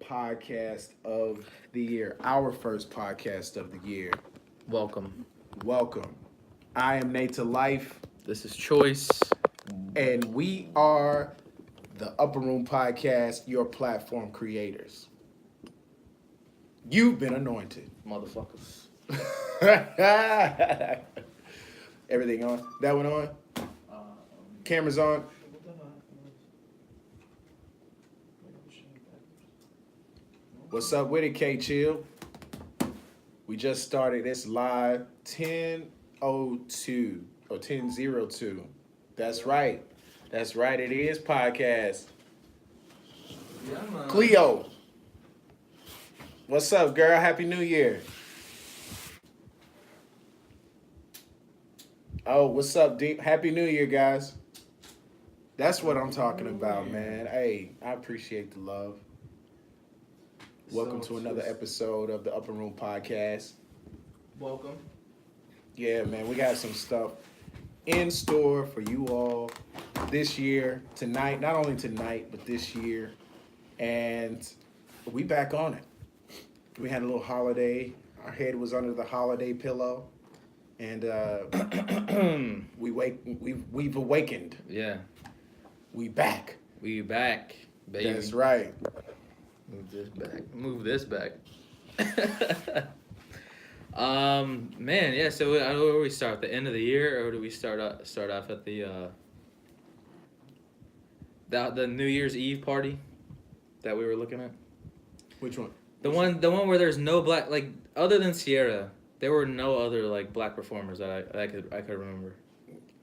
podcast of the year, our first podcast of the year. Welcome. Welcome. I am Nate to Life, This is Choice. and we are the Upper Room Podcast, your platform creators. You've been anointed. Motherfuckers. Everything on? That one on? Cameras on? What's up with it, K Chill? We just started this live 10:02 or 10:02. That's right. That's right. It is podcast. Yeah, man. Cleo. What's up, girl? Happy New Year. Oh, what's up, Deep? Happy New Year, guys. That's what I'm talking about, man. Hey, I appreciate the love. Welcome to another episode of the Upper Room Podcast. Welcome. Yeah, man, we got some stuff in store for you all this year, tonight, not only tonight, but this year. And we back on it. We had a little holiday. Our head was under the holiday pillow. And we've awakened. Yeah. We back. We back, baby. That's right. Move this back. Man, yeah, so where do we start? The end of the year, or do we start off at the New Year's Eve party that we were looking at? Which one? The one where there's no black, like, other than Sierra, there were no other like black performers that I could remember.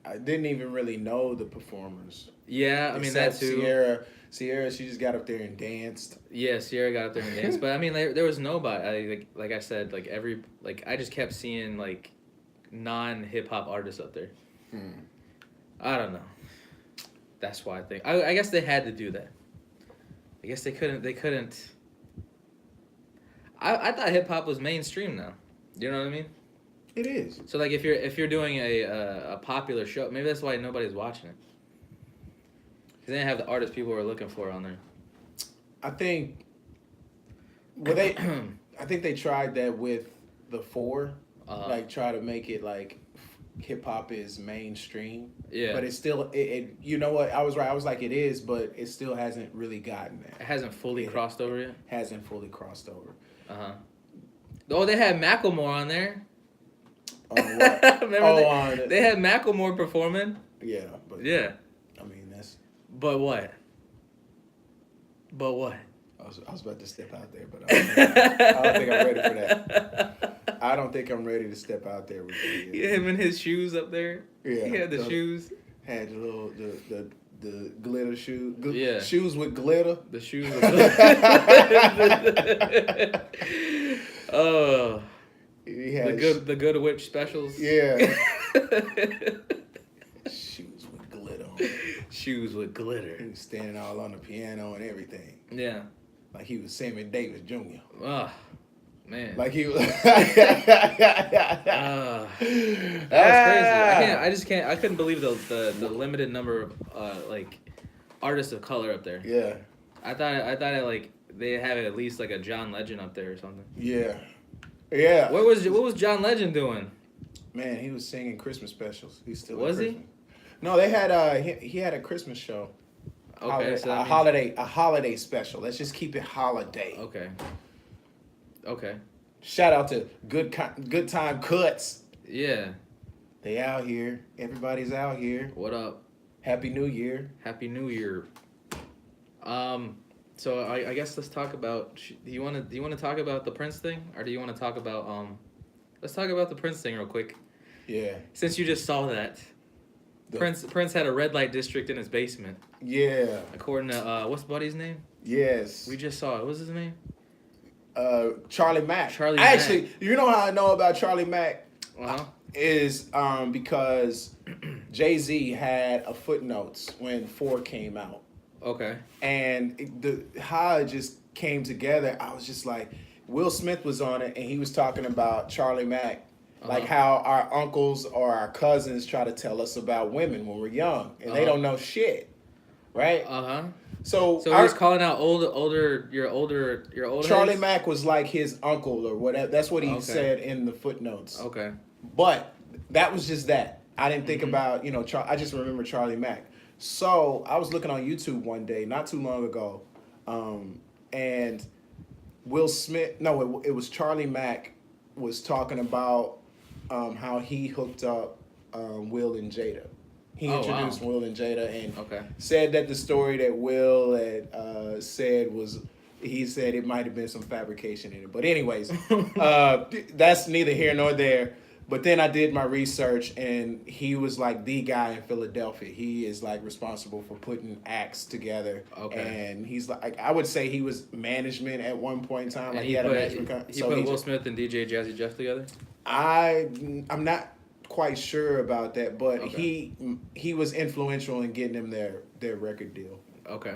I didn't even really know the performers. Yeah, I mean that Except too. Sierra, she just got up there and danced. Yeah, Sierra got up there and danced, but I mean there was nobody. Like I said, I just kept seeing like non-hip hop artists up there. I don't know. That's why I think I guess they had to do that. I guess they couldn't. I thought hip hop was mainstream now. You know what I mean? It is. So like if you're doing a popular show, maybe that's why nobody's watching it. Cause they didn't have the artists people were looking for on there. I think. Well, I think they tried that with the four, like try to make it like hip hop is mainstream. Yeah. But it's still it. You know what? I was right. I was like it is, but it still hasn't really gotten there. It hasn't fully crossed over yet. Hasn't fully crossed over. Oh, they had Macklemore on there. What? Remember they had Macklemore performing. Yeah. But Yeah. I mean that's. But what? I was about to step out there, but I don't think I'm ready for that. I don't think I'm ready to step out there with you. Yeah, him and his shoes up there. Yeah. He had the shoes. Had the little the glitter shoe. Yeah. Shoes with glitter. The shoes. Oh. He had The good witch specials. Yeah. Shoes with glitter on. Shoes with glitter. He was standing all on the piano and everything. Yeah. Like he was Sammy Davis Jr. Oh, man. Like he was. That was crazy. I couldn't believe the limited number of like artists of color up there. Yeah. I thought like they had at least like a John Legend up there or something. Yeah. Yeah. What was John Legend doing? Man, he was singing Christmas specials. He's still Was he? Christmas. No, they had he had a Christmas show. Okay, so that a holiday special. Let's just keep it holiday. Okay. Shout out to Good Time Cuts. Yeah. They out here. Everybody's out here. What up? Happy New Year. Happy New Year. So I guess let's talk about. Do you want to talk about the Prince thing, or do you want to talk about Let's talk about the Prince thing real quick. Yeah. Since you just saw that. Prince had a red light district in his basement. Yeah. According to what's Buddy's name? Yes. We just saw it. What's his name? Charlie Mack. Charlie Mack. Actually, you know how I know about Charlie Mack? Uh-huh. Is because Jay-Z had a footnotes when 4 came out. Okay. And how it just came together, I was just like, Will Smith was on it, and he was talking about Charlie Mack. Like how our uncles or our cousins try to tell us about women when we're young, and they don't know shit, right? So, So he's calling out your older Charlie heads? Mack was like his uncle or whatever. That's what he Okay. said in the footnotes. Okay. But that was just that. I didn't think Mhm. about, I just remember Charlie Mack. So I was looking on YouTube one day, not too long ago, and Will Smith, no, it was Charlie Mack was talking about how he hooked up Will and Jada. He Oh, introduced wow. Will and Jada and Okay. said that the story that Will had said was, he said it might have been some fabrication in it. But anyways, that's neither here nor there. But then I did my research, and he was like the guy in Philadelphia. He is like responsible for putting acts together. Okay. And he's like, I would say he was management at one point in time. And Like he had a put, management. he put Will Smith and DJ Jazzy Jeff together? I'm not quite sure about that, but Okay. he was influential in getting them their record deal. Okay.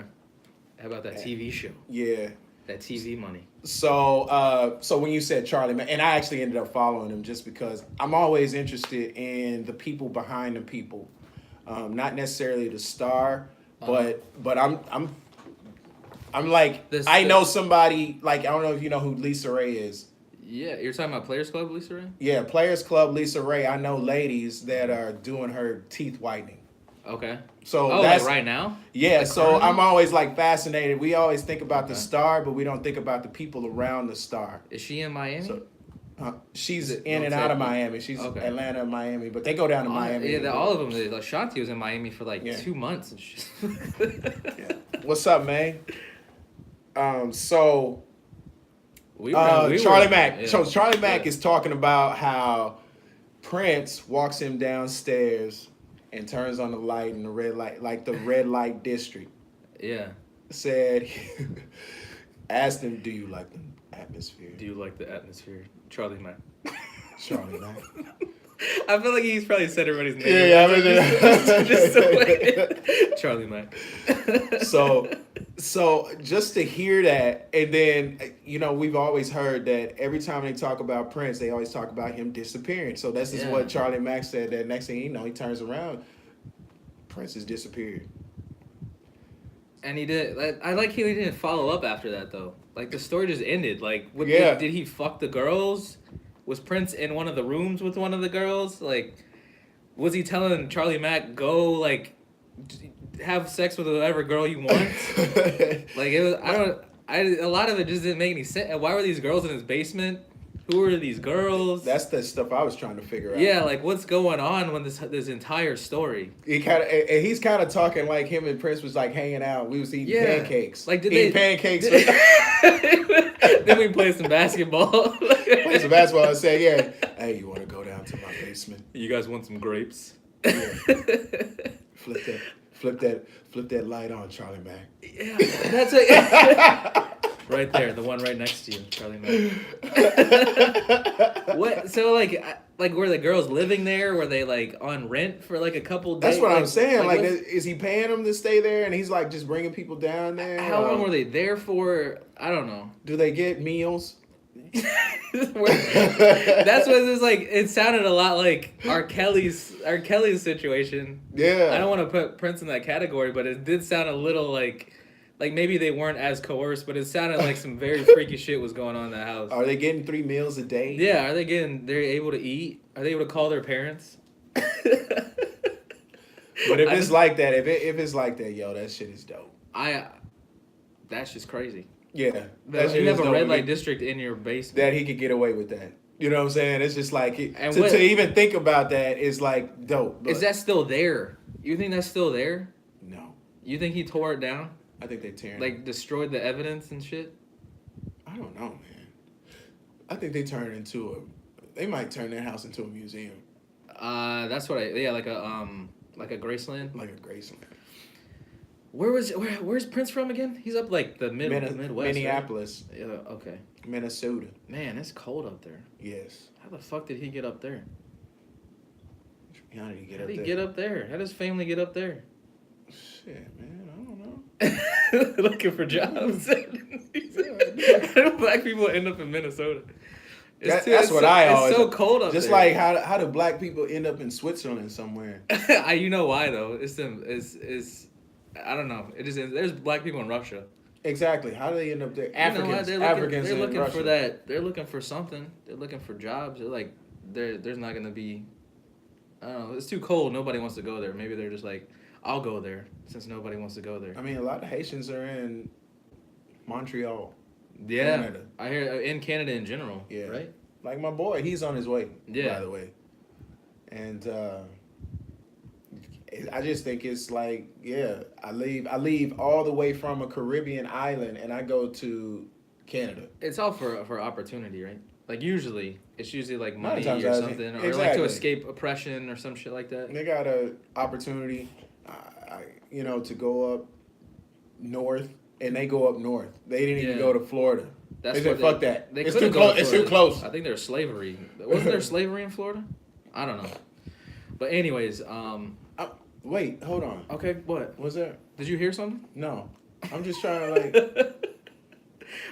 How about that TV show? Yeah. That TV money. So when you said Charlie Mack, and I actually ended up following him just because I'm always interested in the people behind the people, not necessarily the star, but I'm like I know somebody like I don't know if you know who Lisa Ray is. Yeah, you're talking about Players Club, Lisa Ray? Yeah, Players Club Lisa Ray. I know ladies that are doing her teeth whitening. Okay. So that's right now? Yeah, Like so currently? I'm always like fascinated. We always think about the Okay. star, but we don't think about the people around the star. Is she in Miami? So, she's Is it in and North out of Texas? Miami. She's Okay. Atlanta and Miami, but they go down to Miami. Yeah, all of them. Ashanti was in Miami for like Yeah. 2 months and shit. Yeah. What's up, man? So We Charlie Mack. yeah. So Charlie Mack Yeah. is talking about how Prince walks him downstairs and turns on the light in the red light, like the red light district. Yeah. Said, asked him, "Do you like the atmosphere?" Do you like the atmosphere? Charlie Mack. Charlie Mack. I feel like he's probably said everybody's name. Yeah, I mean, Just the way- Charlie Mack. So just to hear that, and then we've always heard that every time they talk about Prince, they always talk about him disappearing. So this is Yeah. what Charlie Mack said. That next thing you know, he turns around, Prince has disappeared. And he did. I like he didn't follow up after that though. Like the story just ended. Like, Yeah. did he fuck the girls? Was Prince in one of the rooms with one of the girls? Like, was he telling Charlie Mack go like have sex with whatever girl you want? Like it was. A lot of it just didn't make any sense. And why were these girls in his basement? Who are these girls? That's the stuff I was trying to figure out. Yeah, like what's going on when this entire story? He's kind of talking like him and Prince was like hanging out. We was eating pancakes. Like eating pancakes. Then we played some basketball. Play some basketball and say, "Yeah, hey, you want to go down to my basement? You guys want some grapes? Flip that light on, Charlie Mack." Yeah, that's it. Right there, the one right next to you, Charlie Mack. What? So like were the girls living there? Were they like on rent for like a couple days? That's what I'm saying. Like, what's- is he paying them to stay there, and he's like just bringing people down there? how long were they there for? I don't know. Do they get meals? That's what it's like. It sounded a lot like R. Kelly's situation. Yeah. I don't want to put Prince in that category, but it did sound a little like maybe they weren't as coerced, but it sounded like some very freaky shit was going on in that house. Are they getting 3 meals a day? Yeah, they're able to eat? Are they able to call their parents? But if it's like that, if it's like that, yo, that shit is dope. That's just crazy. Yeah. That That shit you is have a dope. red light district in your basement. That he could get away with that. You know what I'm saying? It's just like And to even think about that is like dope. But Is that still there? You think that's still there? no? You think he tore it down? I think they tearing Like destroyed the evidence and shit? I don't know, man. I think they turn into they might turn their house into a museum, That's what like a Graceland. like a Graceland. Where's Prince from again? He's up like the Midwest. Minneapolis, Right? Yeah, okay. Minnesota. Man, it's cold up there. Yes. How the fuck did he get up there? How did he get How up did he there? get up there? How does family get up there? Shit, man, I don't know. Looking for jobs. How do black people end up in Minnesota? That's what I always. It's so cold up Just there. like how do black people end up in Switzerland somewhere? You know why though? It's them. It's I don't know. It is. There's black people in Russia. Exactly. How do they end up there? You know what? Africans. Africans They're in looking Russia. for that. They're looking for something. They're looking for jobs. They're like, there's not gonna be. I don't know. It's too cold. Nobody wants to go there. Maybe they're just like, I'll go there since nobody wants to go there. I mean, a lot of Haitians are in Montreal. Yeah, Canada. I hear in Canada in general. Yeah. Right. Like my boy, he's on his way. Yeah. By the way, and I just think it's like, yeah, I leave all the way from a Caribbean island and I go to Canada. It's all for opportunity, right? Like usually, it's usually like Nine money times or out of something, ten. or like Exactly. to escape oppression or some shit like that. They got a opportunity, to go up north, and they go up north. They didn't even Yeah. go to Florida. That's They said, what fuck that. They It's could've too gone close. It's for too it. close. I think there's slavery. Wasn't there slavery in Florida? I don't know. But anyways, Wait, hold on. okay, what? What's that? Did you hear something? No, I'm just trying to like.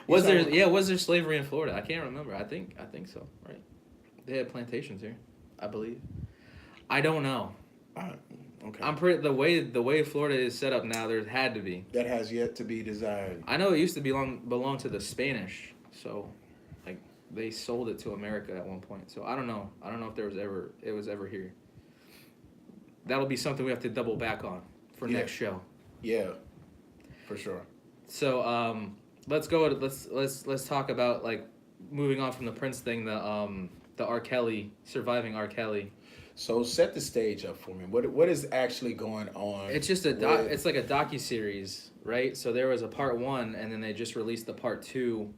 Was there? talking- Yeah, was there slavery in Florida? I can't remember. I think so. Right? They had plantations here, I believe. I don't know. Okay. I'm pretty the way Florida is set up now. There had to be. That has yet to be desired. I know it used to belong to the Spanish, so like they sold it to America at one point. So I don't know. I don't know if it was ever here. That'll be something we have to double back on for Yeah. next show. Yeah, for sure. So let's go. Let's talk about like moving on from the Prince thing. The R. Kelly, surviving R. Kelly. So set the stage up for me. What is actually going on? It's just with- it's like a docuseries, right? So there was a part 1 and then they just released the part 2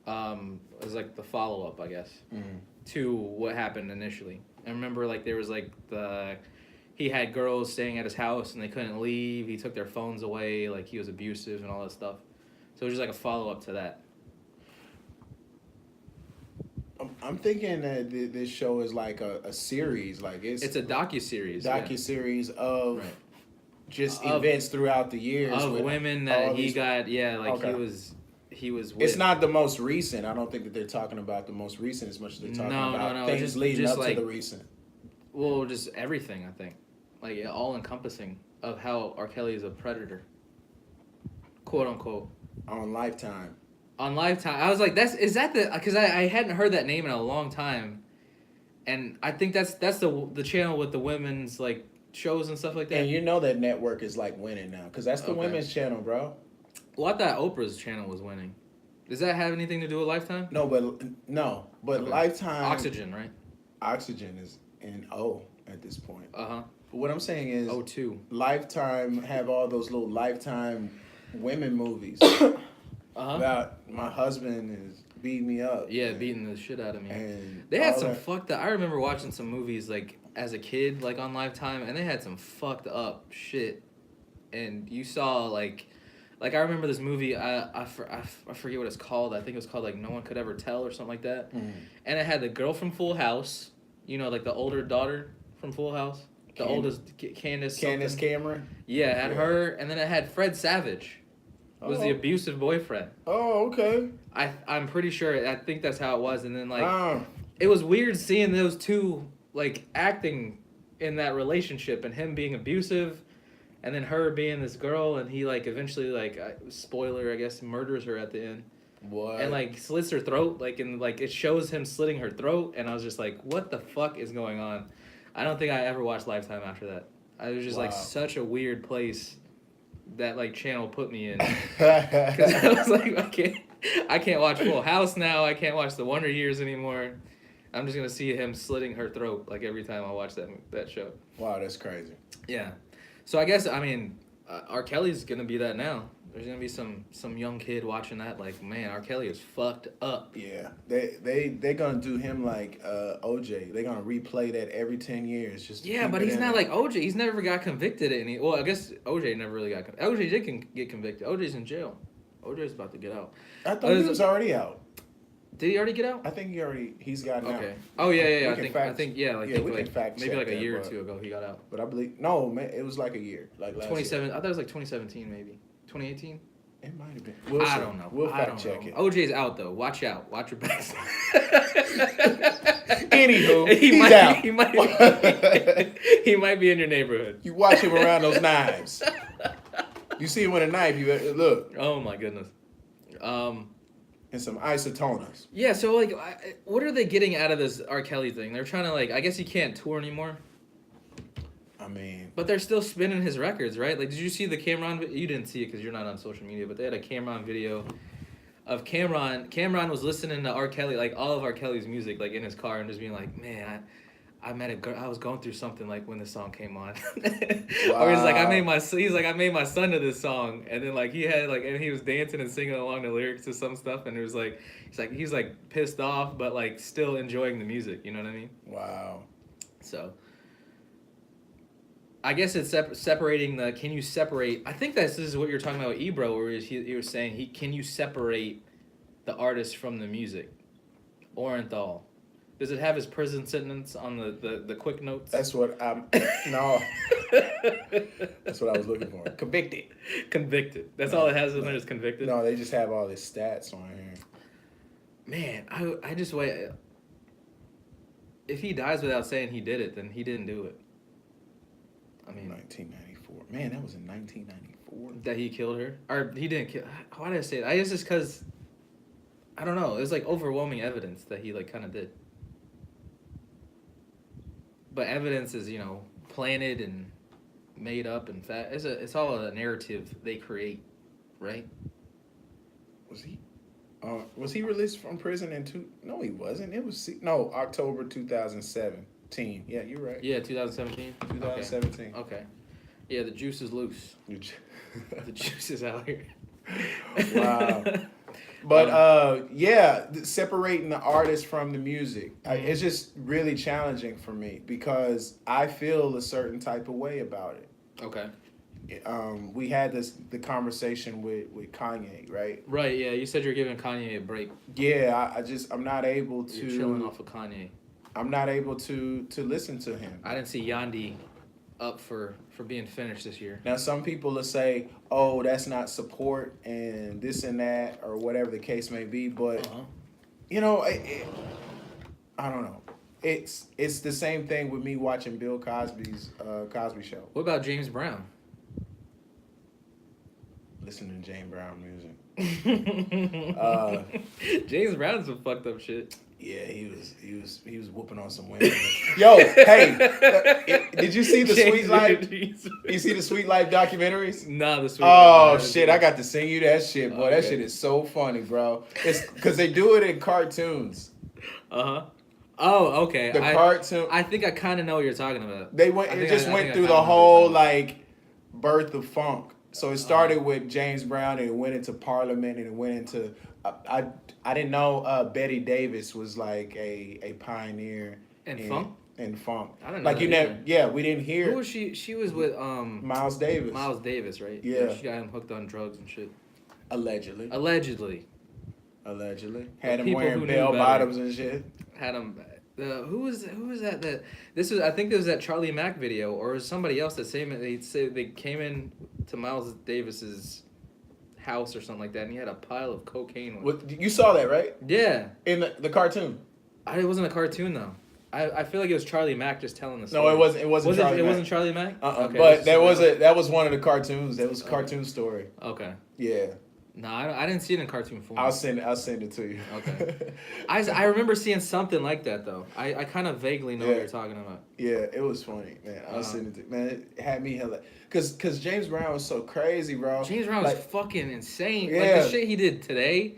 it was like the follow-up, I guess, to what happened initially. I remember like there was like he had girls staying at his house and they couldn't leave. He took their phones away, like he was abusive and all that stuff. So it was just like a follow-up to that. I'm thinking that this show is like a series, like It's a docuseries. docu-series of Right. just Of- events throughout the years Of with women all that he these- got, like Okay. he was with. It's not the most recent. I don't think that they're talking about the most recent as much as they're talking about No, things just leading up like, to the recent. Well, just everything, I think. Like, all encompassing of how R. Kelly is a predator. Quote unquote. On Lifetime. On Lifetime. I was like, because I hadn't heard that name in a long time. And I think that's the channel with the women's, like, shows and stuff like that. And you know that network is like winning now, because that's the Okay. women's channel, bro. Well, I thought Oprah's channel was winning. Does that have anything to do with Lifetime? No, but Okay. Lifetime. Oxygen, right? Oxygen is in O at this point. Uh-huh. But what I'm saying is, O2. Lifetime have all those little Lifetime women movies Uh-huh. about my husband is beating me up. Yeah, beating the shit out of me. And They had all some that. fucked up. I remember watching some movies like as a kid, like on Lifetime, and they had some fucked up shit. And you saw like I remember this movie. I forget what it's called. I think it was called like No One Could Ever Tell or something like that. Mhm. And it had the girl from Full House. You know, like the older daughter from Full House. The oldest Candace. Candace something. Cameron. Yeah, it had Yeah. her, and then it had Fred Savage. Was the Oh. abusive boyfriend. Oh, okay. I'm pretty sure. I think that's how it was. And then like. Ah, It was weird seeing those two like acting in that relationship and him being abusive and then her being this girl and he like eventually like spoiler I guess murders her at the end what? and like slits her throat like and like it shows him slitting her throat and I was just like what the fuck is going on. I don't think I ever watched Lifetime after that. I was just like Wow. such a weird place that like channel put me in because I was like I can't watch Full House now. I can't watch The Wonder Years anymore. I'm just gonna see him slitting her throat like every time I watch that show. Wow, that's crazy. Yeah, so I guess I mean R. Kelly's gonna be that now. There's gonna be some young kid watching that like man R. Kelly is fucked up. Yeah, they gonna do him like OJ. They're gonna replay that every 10 years. Just to Yeah, keep but it he's in not there. like OJ. He's never got convicted at any. Well, I guess OJ never really got. OJ did get convicted. OJ's in jail. OJ's about to get out. I thought he was already out. Did he already get out? I think he's gotten out. Okay. Oh yeah. We I can think fact- yeah. we Think can like fact maybe check like a that, year or but- two ago he got out. But I believe no, man, it was like a year, like last 27. year. I thought it was like 2017 maybe. 2018. It might have been. We'll I see. don't know. We'll I fact don't check know. it. OJ's out though. Watch out. Watch your backs. Anywho, he he's might, out. He might be in your neighborhood. You watch him around those knives. You see him with a knife, you look, Oh my goodness. and some isotoners. Yeah, so like, what are they getting out of this R. Kelly thing? They're trying to like, I guess he can't tour anymore, I mean, but they're still spinning his records, right? Like, did you see the Cameron? You didn't see it because you're not on social media, but they had a Cameron video of Cameron. Cameron was listening to R. Kelly, like all of R. Kelly's music, like in his car, and just being like, man, I met a girl. I was going through something like when this song came on, or he's like, I made my son to this song, and then like he had like, and he was dancing and singing along the lyrics to some stuff, and it was like, he's like pissed off, but like still enjoying the music. You know what I mean? wow. So, I guess it's separating the. Can you separate? I think this is what you're talking about with Ebro, where he was saying can you separate the artist from the music? Orenthal. Does it have his prison sentence on the quick notes? That's what I'm. No. That's what I was looking for. Convicted. Convicted. That's all it has in there is convicted. No, they just have all his stats on here. Man, I just wait. If he dies without saying he did it, then he didn't do it. I mean, 1994. Man, that was in 1994. that he killed her, or he didn't kill. Why did I say that? I guess it's because I don't know. It's like overwhelming evidence that he like kind of did. But evidence is, planted and made up and fat. It's all a narrative they create, right? Was he released from prison in No, he wasn't. It was October 2017. Yeah, you're right. Yeah, 2017. 2017. Okay. Yeah, the juice is loose. The juice is out here. Wow. But separating the artist from the music, it's just really challenging for me because I feel a certain type of way about it. Okay. We had the conversation with Kanye, right? Right. Yeah, you said you're giving Kanye a break. Yeah, I'm not able to. You're chilling off of Kanye. I'm not able to listen to him. I didn't see Yandi up for being finished this year. Now, some people will say, "Oh, that's not support," and this and that, or whatever the case may be. But I don't know. It's the same thing with me watching Bill Cosby's Cosby Show. What about James Brown? Listening to James Brown music. James Brown's some fucked up shit. Yeah, he was whooping on some women. Yo, hey, did you see the Sweet Life? You see the Sweet Life documentaries? Nah, the Sweet Oh Life. shit, I got to sing you that shit, boy. That shit is so funny, bro. It's because they do it in cartoons. Oh, okay. The cartoon. I think I kind of know what you're talking about. They went. It just went through the whole like birth of funk. So it started with James Brown, and it went into Parliament, and it went into. I didn't know Betty Davis was like a pioneer in funk. In funk, I don't know. Like you never. Yeah, we didn't hear. Who was she? She was with Miles Davis. Miles Davis, right? Yeah. She got him hooked on drugs and shit. Allegedly. Had him People wearing who bell knew bottoms and shit. Had him. Who was that? I think it was that Charlie Mack video, or was somebody else that they came in to Miles Davis's house or something like that, and he had a pile of cocaine. You saw that, right? Yeah. In the cartoon. It wasn't a cartoon though. I feel like it was Charlie Mack just telling the story. No, it wasn't. It wasn't. Charlie Mack. Wasn't Charlie Mack. Okay, but that was one of the cartoons. That was a cartoon story. Okay. Yeah. No, I didn't see it in cartoon form. I'll send it to you. Okay. I remember seeing something like that though. I kind of vaguely know what you're talking about. Yeah, it was funny, man. I'll send it to you. Man, it had me hella. Cause James Brown was so crazy, bro. James Brown was fucking insane. Yeah. Like the shit he did today,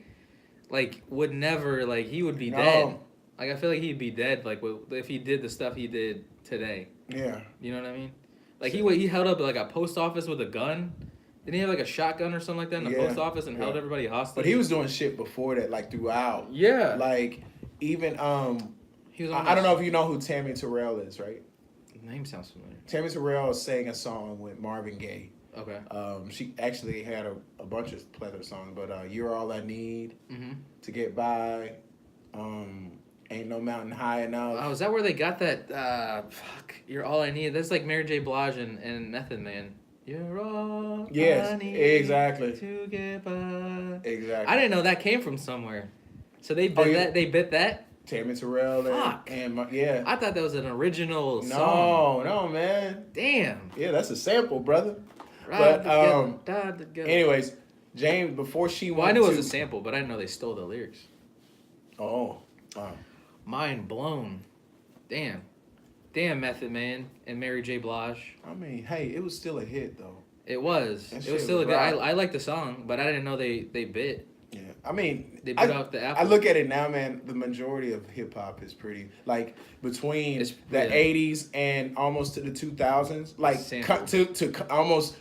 like would never like he would be dead. Like I feel like he'd be dead. Like if he did the stuff he did today. Yeah. You know what I mean? Like he held up like a post office with a gun. Didn't he have like a shotgun or something like that in the post office and held everybody hostage? But he was doing shit before that, like throughout. Yeah. Like even he was I don't know if you know who Tammy Terrell is, right? The name sounds familiar. Tammy Terrell sang a song with Marvin Gaye. Okay. She actually had a bunch of plethora songs, but "You're All I Need," Mm-hmm. "To Get By," "Ain't No Mountain High Enough." Oh, is that where they got that? You're All I Need. That's like Mary J. Blige and Method Man. You're all I need exactly. to get by. Exactly. I didn't know that came from somewhere. So they bit that. They bit that. Tammy Terrell and I thought that was an original song. No, man. Damn. Yeah, that's a sample, brother. But Die together. anyways, James before she Well, I went knew it to was a sample, but I didn't know they stole the lyrics. oh, Mind blown. Damn, Method Man and Mary J. Blige. I mean, hey, it was still a hit though. It was. That It shit was still was a good. rock. I like the song, but I didn't know they bit. Yeah, I mean, They bit off the apple. I look at it now, man. The majority of hip hop is pretty like between It's- the yeah. '80s and almost to the 2000s, like Sampled. to almost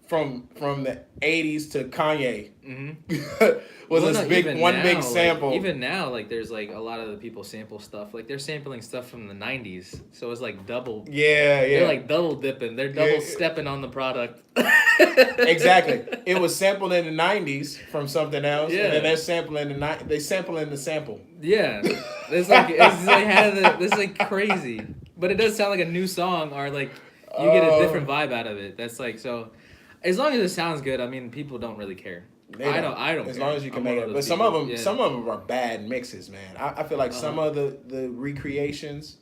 from the '80s to Kanye Mm-hmm. was Well, this no, big even one now, big like, sample. even now, like there's like a lot of the people sample stuff. Like they're sampling stuff from the '90s, so it's like double. yeah, yeah, They're like double dipping. They're double Yeah. stepping on the product. exactly. It was sampled in the '90s from something else, Yeah. and then they're sampling they sampling the sample. Yeah, it's like it's like crazy, but it does sound like a new song, or like you get a different vibe out of it. That's like so. As long as it sounds good, I mean, people don't really care. I don't. As care. long as you can I'm make one it. of But those some of people. them, Yeah. some of them are bad mixes, man. I feel like some Uh-huh. of the recreations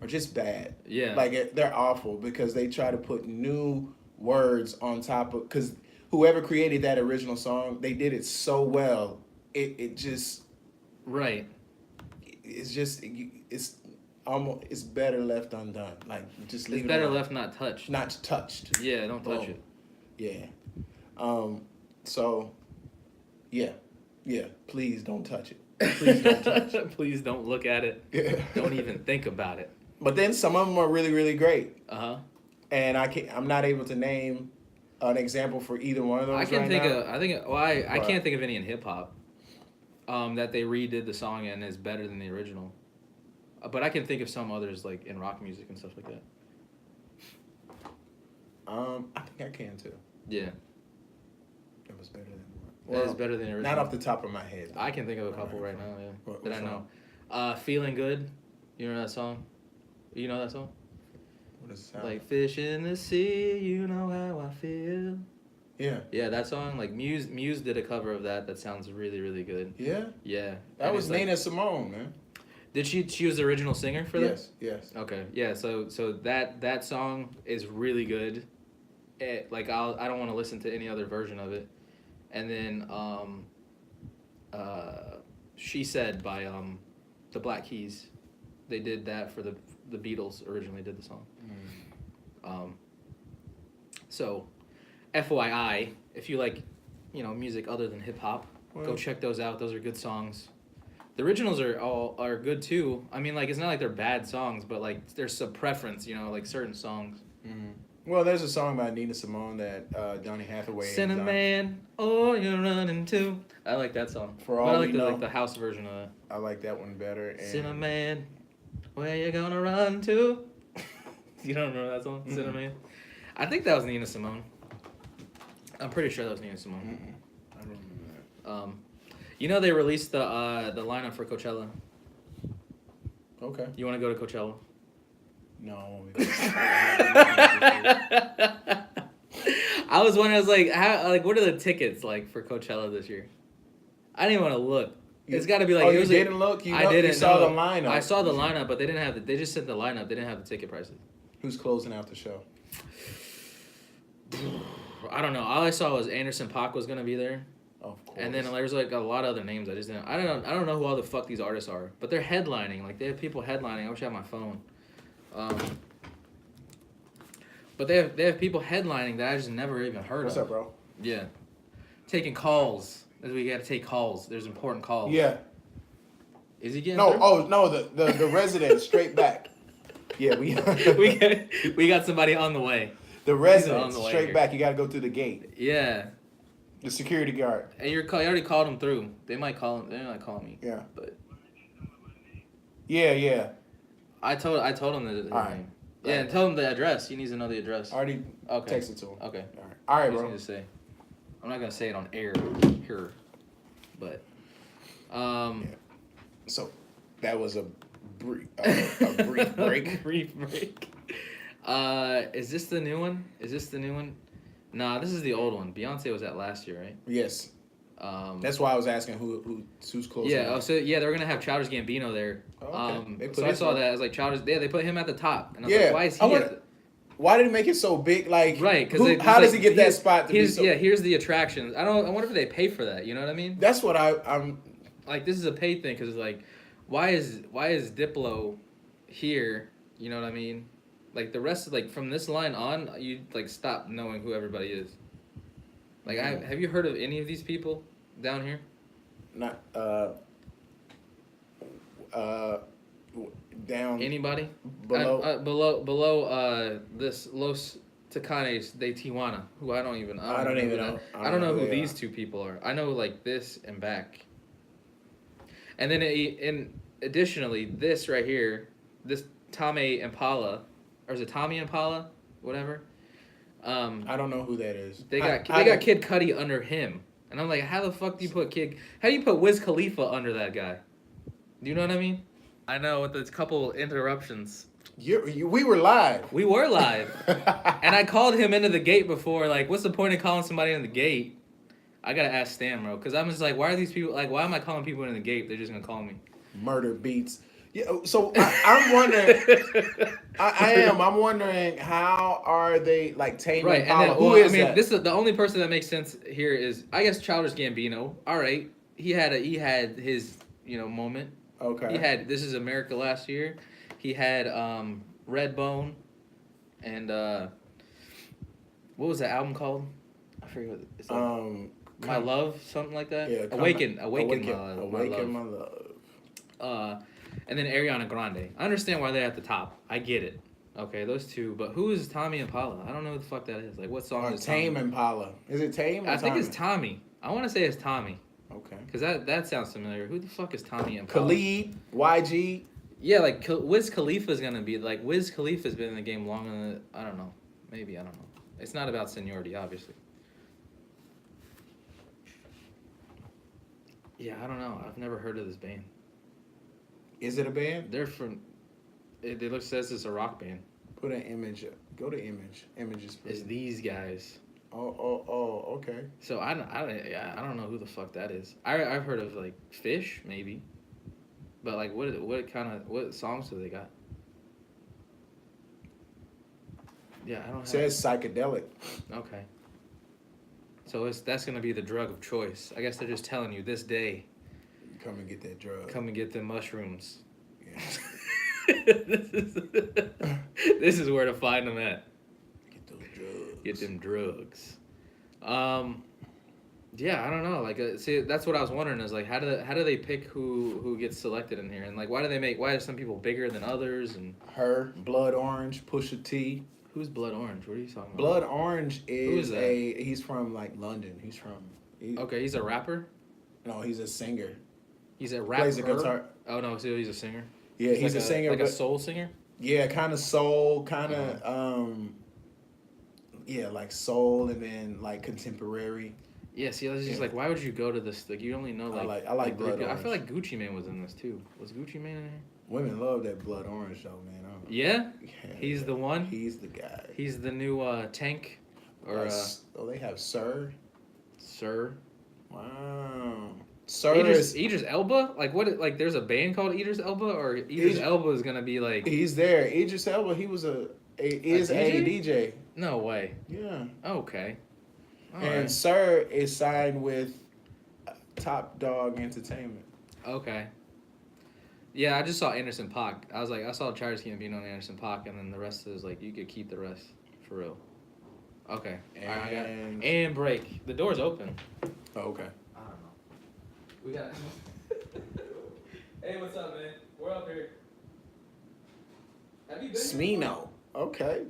are just bad. Yeah. Like they're awful because they try to put new words on top of because whoever created that original song, they did it so well. It just Right. it's just it's almost it's better left undone. Like just leave It's it better alone. left not touched. Not touched. Yeah, don't touch Boom. it. Yeah. So, yeah. Please don't touch it. Please don't touch it. Please don't look at it. Yeah. Don't even think about it. But then some of them are really, really great, Uh-huh. and I'm not able to name an example for either one of those. I can right think now. of. I think. Well, I But- can't think of any in hip hop. That they redid the song and is better than the original. But I can think of some others like in rock music and stuff like that. I think I can too. Yeah, It was better than that is better than the original. Not off the top of my head. I can think of a couple right now. Yeah, What that I song? know. Feeling good. You know that song? You know that song? What is that? Like fish in the sea, you know how I feel. Yeah. Yeah, that song. Like Muse did a cover of that. That sounds really, really good. Yeah. Yeah. That And was it's like- Nina Simone, man. Did she was the original singer for that? Yes. Okay. Yeah. So that song is really good. Like I don't want to listen to any other version of it. And then She Said by the Black Keys. They did that for the Beatles originally did the song. So FYI, if you like, music other than hip hop, go Well- check those out. Those are good songs. The originals are good too. I mean, like it's not like they're bad songs, but like there's some preference, like certain songs. Well, there's a song by Nina Simone that Donny Hathaway. and Cinnamon, oh you're running too. I like that song. For But all I we like know. the house version of that. I like that one better. And Cinnamon, where you gonna run to? You don't remember that song, Cinnamon? I think that was Nina Simone. I'm pretty sure that was Nina Simone. I don't remember They released the lineup for Coachella. that. Okay. You want to go to Coachella? No. I was wondering, what are the tickets like for Coachella this year? I didn't want to look. It's got to be like. Oh, it you was didn't look? You I know- you didn't saw know. the lineup. I saw the lineup, but they didn't have. They just sent the lineup. They didn't have the ticket prices. Who's closing out the show? I don't know. All I saw was Anderson .Paak was gonna be there, Of course. and then there's like a lot of other names. I just didn't. I don't know who all the fuck these artists are, but they're headlining. Like they have people headlining. I wish I had my phone. But they have people headlining that I just never even heard What's of. up, bro? Yeah. Taking calls. We got to take calls. There's important calls. Yeah. Is he getting No. through? Oh no. The resident straight back. Yeah. We we got somebody on the way. the on resident the way straight here. back. You got to go through the gate. Yeah. The security guard. And you already called him through. They might call him. They might call me. Yeah. But Yeah. I told him the All right. name. Yeah, and tell him the address. He needs to know the address. I already Okay. texted to him. Okay. All right, I just bro. need to say. I'm not gonna say it on air here, but So that was a brief break. Brief break. Is this the new one? Nah, this is the old one. Beyonce was at last year, right? Yes. That's Why I was asking who's closing. yeah. out. Oh, so yeah, they're gonna have Childish Gambino there. Oh, okay. They put So I his saw one. that. I was like, Childish. Yeah, they put him at the top, and I was Yeah. like, why is he? I At wanna- the... Why did he make it so big? Like, Right? Because how does he get that spot to be here's, so? Yeah, here's the attractions. I wonder if they pay for that. You know what I mean? That's what I'm. Like this is a paid thing because it's like, why is Diplo here? You know what I mean? Like the rest of like from this line on, you like stop knowing who everybody is. Like have you heard of any of these people down here? Not down Anybody below. below this Los Tucanes de Tijuana, who I don't even know. I don't know know who they these are. two people are. I know like this and back. And then additionally, this right here, this Tommy Impala, or is it Tommy Impala, whatever? I don't know who that is. They got Kid Cudi under him, and I'm like, how the fuck do you put How do you put Wiz Khalifa under that guy? Do you know what I mean? I know with a couple interruptions. We were live. We were live, and I called him into the gate before. Like, what's the point of calling somebody in the gate? I gotta ask Stan, bro, because I'm just like, why are these people like? Why am I calling people in the gate? They're just gonna call me. Murder beats. Yeah. So I'm wondering. I am. I'm wondering how are they like Tame Right, Impala? and then, Who is that? This is the only person that makes sense here is I guess Childish Gambino. All right, he had his moment. Okay. He had This Is America last year. He had Redbone, and what was the album called? I forget what it's like. My Love, something like that. Yeah. Awaken My My Love. Love. And then Ariana Grande. I understand why they're at the top. I get it. Okay, those two. But who is Tommy Impala? I don't know who the fuck that is. Like, what song is Tame Tommy? Impala. Is it Tame? Or I think Tommy? it's Tommy. I want to say it's Tommy. Okay. Because that sounds familiar. Who the fuck is Tommy Impala? Khalid, YG. Yeah, like Wiz Khalifa's gonna be like Wiz Khalifa's been in the game longer than I don't know. Maybe I don't know. It's not about seniority, obviously. Yeah, I don't know. I've never heard of this band. Is it a band? They're from. It says it's a rock band. Put an image up. Go to image. Images, please. It's these guys. Oh, okay. So I don't know who the fuck that is. I've heard of like Fish maybe, but like what songs do they got? Yeah, I don't. It says psychedelic. Okay. So that's gonna be the drug of choice. I guess they're just telling you this day. Come and get that drug. Come and get the mushrooms. Yeah. This is where to find them at. Get those drugs. Get them drugs. Yeah, I don't know. Like, see, that's what I was wondering is like, how do they pick who gets selected in here, and like, why are some people bigger than others, and Her, Blood Orange, Pusha T. who's Blood Orange? What are you talking about? Blood Orange is that? he's from like London. Okay, he's a rapper. No, he's a singer. He's a rapper. Plays the guitar. Oh no, so he's a singer. Yeah, he's like a singer. like a but soul singer. yeah, kind of soul, kind of yeah, like soul, and then like contemporary. Yeah, see, I was just like, why would you go to this? Like, you only know like I like Blood I Orange. feel like Gucci Mane was in this too. Was Gucci Mane in here? Women love that Blood Orange though, man. Yeah, Yeah, he's the one. He's the guy. He's the new Tank, or they have Sir. Sir. Wow. Sir Idris Elba? Like what? Like there's a band called Idris Elba, or Idris Elba is gonna be like? He's there. Idris Elba. He was a DJ. No way. Yeah. Okay. All And right. Sir is signed with Top Dog Entertainment. Okay. Yeah, I just saw Anderson .Paak. I saw Childish Gambino and Anderson .Paak, and then the rest is like, you could keep the rest, for real. Okay. All right, and break. The door's open. Oh, okay. I don't know. We got. Hey, what's up, man? We're up here. Have you been? Smino. Okay.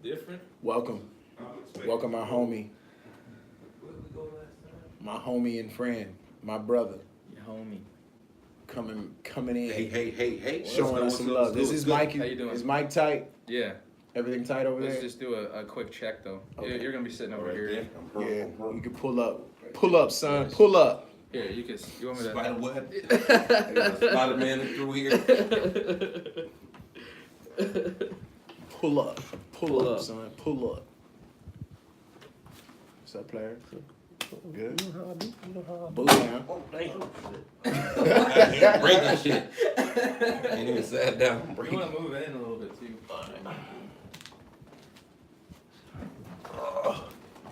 Different. Welcome, my homie. My homie and friend, my brother, Your homie. coming in, Hey. showing us some love. This is Mike. How you doing? Is Mike tight? Yeah. Everything tight over Let's there? just do a quick check though. Okay. You're gonna be sitting over here. Yeah, you can pull up, son, pull up. Here, you want me to? Spider web. Spider Man through here. Pull up, Pull up. son, pull up. What's up, player? Good. You know how I do. You know how I do. Boo down. Oh, damn. Breaking shit. Ain't even sat down. You Breaking. want to move in a little bit too.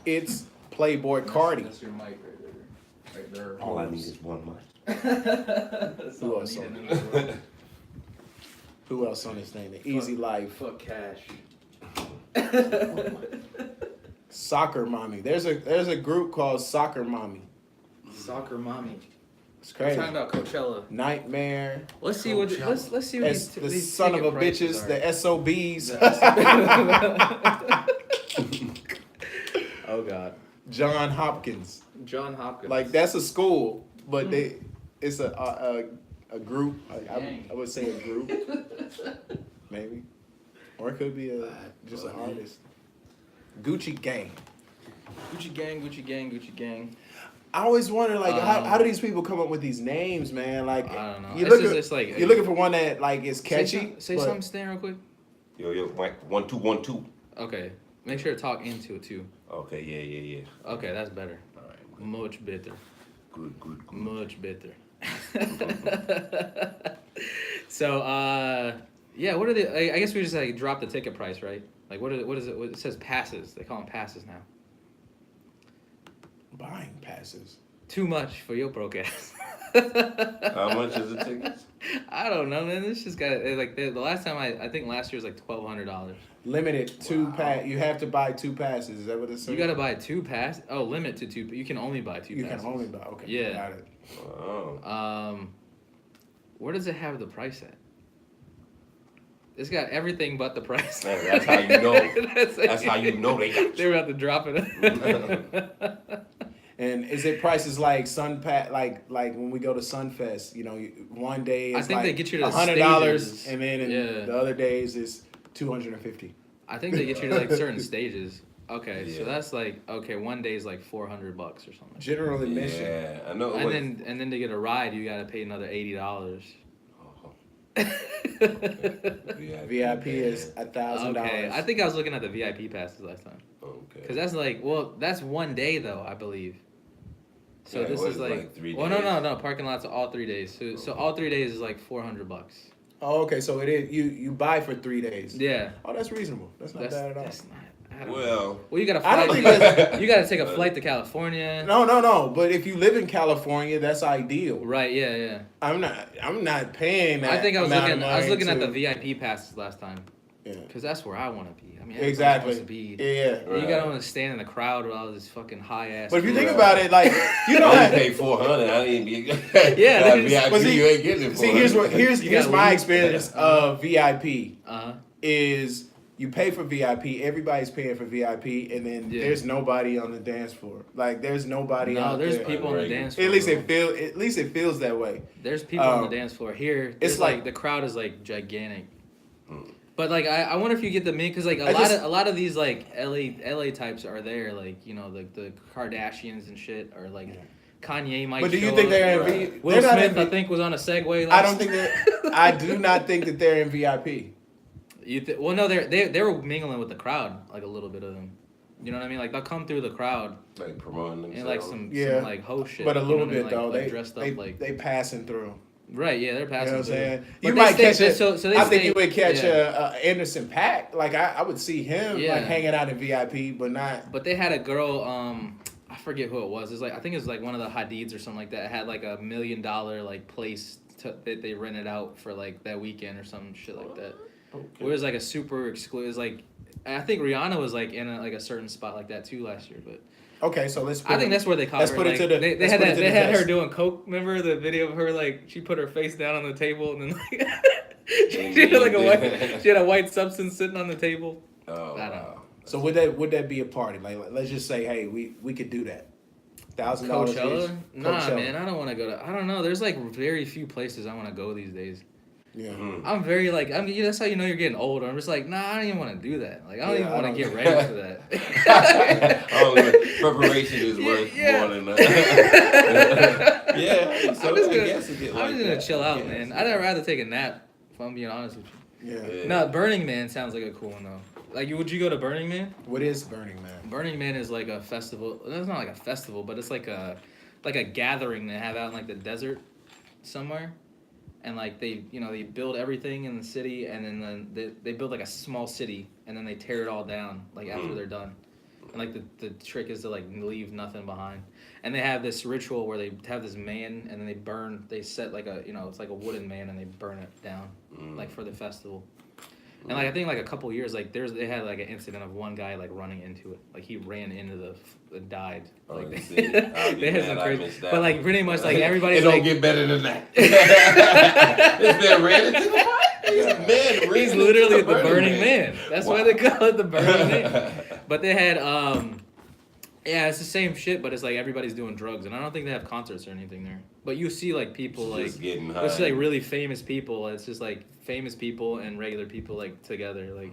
It's Playboy Cardi. That's your mic right there. Right there. All I need is one mic. That's Who all I else need on in the world. Who else on this thing? The Easy Life. Fuck cash. Soccer Mommy. There's a group called Soccer Mommy. Soccer mommy. It's We're crazy. talking about Coachella. Nightmare. Let's see what let's see what It's these, the these son of a ticket prices bitches, are. the SOBs. Oh God. John Hopkins. John Hopkins. Like that's a school, but it's a group. I would say a group, maybe, or it could be just an artist. Gucci Gang. Gucci gang, Gucci gang, Gucci gang. I always wonder, like, how do these people come up with these names, man? Like, I don't know. You It's look just- at, it's like- you're looking for one that like is catchy. Say but- something, Stan, real quick. Yo, Mike. 1 2 1 2. Okay. Make sure to talk into it too. Okay, yeah. Okay, that's better. All right. Much better. Good. Much better. So, yeah, what are the? I guess we just like drop the ticket price, right? Like, what is it? It says passes. They call them passes now. Buying passes. Too much for your broke ass. How much is the tickets? I don't know, man. This just got like the last time I think last year was like $1,200. Limited two pass. You have to buy two passes. Is that what it says? You gotta buy 2 pass. Oh, limit to 2. You can only buy 2 You passes. can only buy. Okay. Yeah. Got it. Oh. Where does it have the price at? It's got everything but the price. That's how you know. That's how you know they got They're about to drop it. And is it prices like like when we go to Sunfest? You know, one day I it's think like they get you to the $100, stages. and then in Yeah. the other days it's $250. I think they get you to like certain stages. Okay, so Yeah. that's like one day is like $400 or something. General admission. Yeah, I know. And then to get a ride, you gotta pay another $80. VIP is $1,000. Okay, I think I was looking at the VIP passes last time. Okay. Cause that's like, well, that's one day though, I believe. So Yeah, this what is is it, like, like 3 well, days? no, parking lots are all 3 days. So all 3 days is like $400. Oh, okay, so it is you buy for 3 days. Yeah, Oh, that's reasonable. That's not bad at all. that's not. I don't know. Well, Well, you gotta I don't fly. think You gotta take a flight to California. No. But if you live in California, that's ideal. Right? Yeah. I'm not paying that. I think I was amount of looking money at the to- VIP passes last time. Yeah. Cause that's where I want to be. I mean, everybody Exactly. wants to be. Yeah. You gotta want to stand in the crowd with all this fucking high ass. But if you think Right. about it, like you know, I how, only paid $400. I didn't be. Yeah, That there's- But VIP, see- you ain't getting it for. see, here's You gotta my leave. experience of VIP Uh-huh. is you pay for VIP, everybody's paying for VIP, and then Yeah. there's nobody on the dance floor. Like there's nobody No, out there's there. people on the Right. dance floor. At least it feels that way. There's people on the Um, dance floor. Here, it's it's like like- the crowd is like gigantic. But like I wonder if you get the mix because like I just- a lot of these like LA types are there, like, you know, the Kardashians and shit, or like Kanye might. But do you show think up. they're in Right. V? Will They're not Smith, in I V- think, was on a Segway. I don't think that. I do not think that they're in VIP. Well, no, they were mingling with the crowd, like a little bit of them. You know what I mean? Like they'll come through the crowd Like promoting themselves. and like some Yeah. like ho shit. But a you know little what I mean? bit Like- though. like They dressed up they, like they passing through. right. Yeah, they're You know passing. what I'm through. saying? But You they might stay- catch it. so they I think stay- you would catch yeah. a Anderson Paak. Like I would see him Yeah. like hanging out in VIP, but not. But they had a girl, I forget who it was. It's like I think it was like one of the Hadids or something like that. It had like $1 million like place that they rented out for like that weekend or some shit like that. It was like a super exclusive. Like I think Rihanna was like in a certain spot like that too last year. But Okay, so let's. I think that's where they caught let's her. put it Like, to the- they let's had put it that, to they the had her test. doing coke. Remember the video of her like she put her face down on the table and then like she had like she had a white substance sitting on the table. Oh, I don't know. wow. So would that be a party? Like let's just say, hey, we could do that. $1,000 Coachella? Nah, Coachella. man, I don't want to go to. I don't know. There's like very few places I want to go these days. Yeah. I'm very like that's how you know you're getting older. I'm just like, nah, I don't even want to do that. Like I don't Yeah, even I want to don't- get ready for that. Preparation is worth Yeah. more than that. Yeah, so I'm just I gonna, guess it get I'm like just gonna that. chill out, Yeah. man. I'd rather take a nap. If I'm being honest with you. Yeah. Yeah. No, Burning Man sounds like a cool one though. Like, would you go to Burning Man? What is Burning Man? Burning Man is like a festival. It's not like a festival, but it's like a gathering they have out in like the desert somewhere, and like they build everything in the city, and then they build like a small city, and then they tear it all down like after they're done. And like the trick is to like leave nothing behind. And they have this ritual where they have this man, and then they set like it's like a wooden man, and they burn it down like for the festival. And like I think like a couple years like they had like an incident of one guy like running into it, like he ran into and died. Oh, Like you see? I'll be they had mad some I crazy, missed that but like one. pretty much like everybody's It don't like get better than that. This man ran into the fire. Man, he's literally the Burning Man. That's why they call it the Burning Man. But they had yeah, it's the same shit, but it's like everybody's doing drugs, and I don't think they have concerts or anything there. But you see like people like Just getting high. you see like really famous people. It's just like famous people and regular people like together like.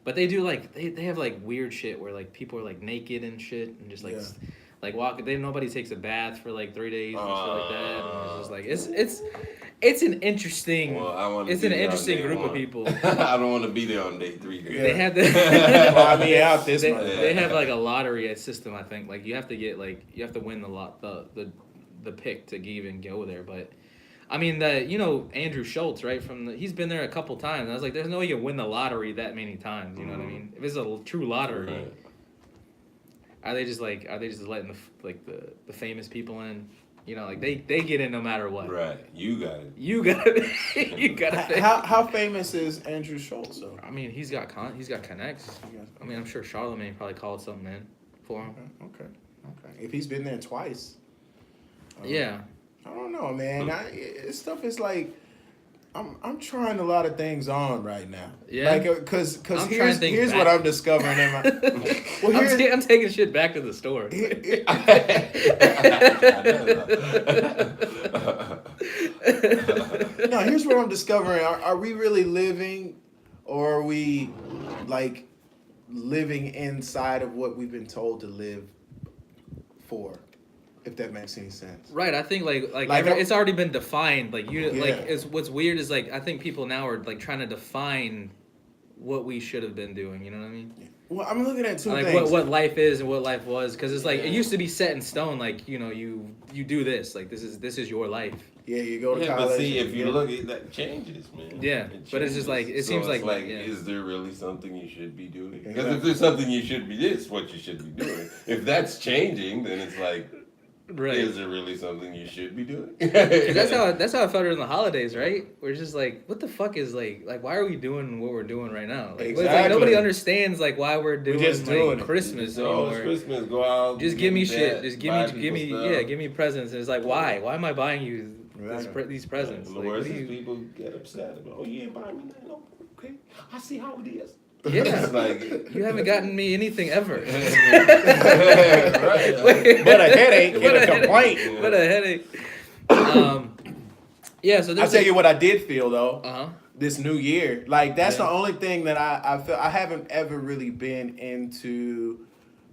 But they do like they have like weird shit where like people are like naked and shit and just like like walk. Nobody takes a bath for like 3 days and shit like that. And it's just like it's an interesting. Well, I want to. It's an interesting group of people. I don't want to be there on day 3. They have the Fly me out this month. they have like a lottery system. I think like you have to win the pick to even go there. But I mean Andrew Schultz, right? He's been there a couple times. I was like, there's no way you can win the lottery that many times. You know what I mean? If it's a true lottery, Right. are they just letting the famous people in? You know, like they get in no matter what. Right, you got it. You gotta pay. How famous is Andrew Schultz though? I mean, he's got connects. I mean, I'm sure Charlamagne probably called something in for him. Okay. If he's been there twice. Yeah. I don't know, man. This stuff is like, I'm trying a lot of things on right now. Yeah. Like, cause I'm trying things here's back. what I'm discovering in my. Well, I'm taking shit back to the store. No, here's what I'm discovering. Are we really living, or are we like living inside of what we've been told to live for? If that makes any sense. Right, I think like it's already been defined. Like it's what's weird is like I think people now are like trying to define what we should have been doing. You know what I mean? Well, I'm looking at two Like things. what life is and what life was, because it's like it used to be set in stone. Like you do this. Like this is your life. Yeah, you go to Yeah, college. but see, and if you look at that, changes, man. Yeah, but it's just like it seems it's like is there really something you should be doing? Because Exactly. if there's something you should be, this is what you should be doing. If that's changing, then it's like, right. is there really something you should be doing? 'Cause that's how I felt during the holidays, right? We're just like, what the fuck is like why are we doing what we're doing right now? Like, it's like Exactly. nobody understands like why we're doing just like, doing it. Christmas Oh, it's anymore. Christmas, go out. Just give me that, shit. Just buy give people me stuff. give me presents. And it's like why? Why am I buying you Right. these presents? And the Like, worst what do is you- people get upset about, oh, you ain't buying me nothing. No, okay, I see how it is. Yeah. It's like, You haven't gotten me anything ever. right. But a headache and a complaint. What a headache. Yeah, so I'll there's tell you what I did feel though. Uh-huh. This new year, like that's Yeah. the only thing that I feel. I haven't ever really been into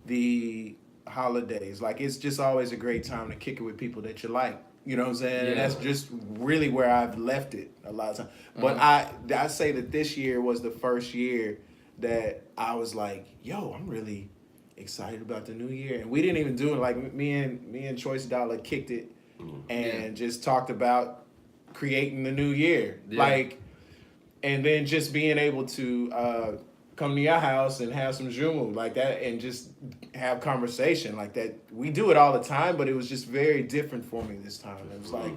the holidays. Like it's just always a great time to kick it with people that you like. You know what I'm saying? Yeah. And that's just really where I've left it a lot of times. But I say that this year was the first year that I was like, yo, I'm really excited about the new year. And we didn't even do it like me and Choice Dollar kicked it and just talked about creating the new year. Yeah. Like, and then just being able to come to your house and have some jumu like that and just have conversation like that. We do it all the time, but it was just very different for me this time. It was like,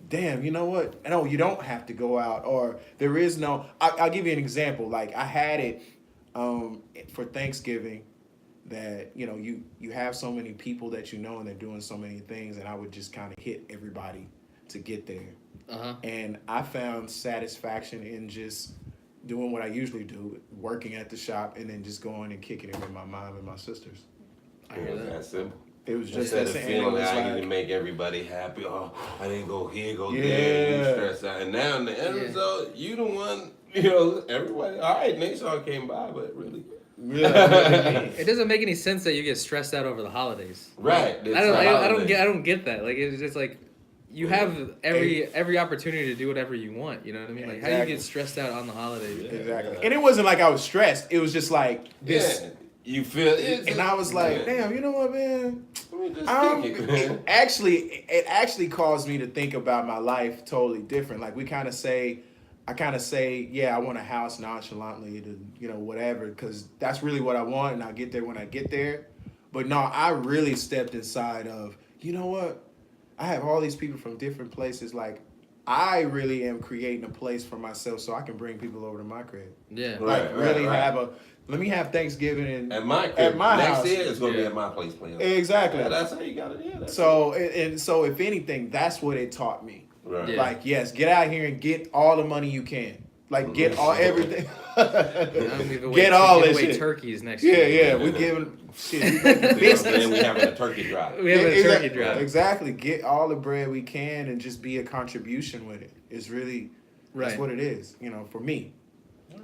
damn, you know what? No, you don't have to go out, or there is no. I'll give you an example. Like I had it for Thanksgiving that you have so many people that you know and they're doing so many things, and I would just kind of hit everybody to get there. Uh-huh. And I found satisfaction in just doing what I usually do, working at the shop, and then just going and kicking it with my mom and my sisters. I hear that. That's simple. It was just Instead that of simple. feeling It was like I need like- to make everybody happy. Oh, I didn't go here, go there. Yeah. You stress out. And now in the end Yeah. result, you the one, everybody, all right, Nation came by, but really. It doesn't make any sense that you get stressed out over the holidays. Right. I don't get that. Like it's just like you have every opportunity to do whatever you want. You know what I mean? Like how do you Exactly. get stressed out on the holidays? Yeah. Exactly. And it wasn't like I was stressed. It was just like this. Yeah. You feel it. And I was like, damn, you know what, man? Let me just kick it, It man. actually caused me to think about my life totally different. Like I kind of say, yeah, I want a house nonchalantly to, whatever, because that's really what I want, and I'll get there when I get there. But no, I really stepped inside of, you know what? I have all these people from different places. Like, I really am creating a place for myself so I can bring people over to my crib. Yeah. Right. Let me have Thanksgiving At my crib. at my Next house. year it's gonna be Yeah. at my place playing. Exactly. Yeah, that's how you got it. Yeah. That's So and so, if anything, that's what it taught me. right. Yeah. Like, yes, get out here and get all the money you can. Like, get all everything. I'm giving away, Get all giving this away shit. turkeys next Yeah, year. yeah, we giving shit. We making You know what I'm business. saying? We having a turkey drop. We have a turkey Exactly. drive. Exactly. Get all the bread we can and just be a contribution with it. It's really that's Right. what it is. For me. Yeah,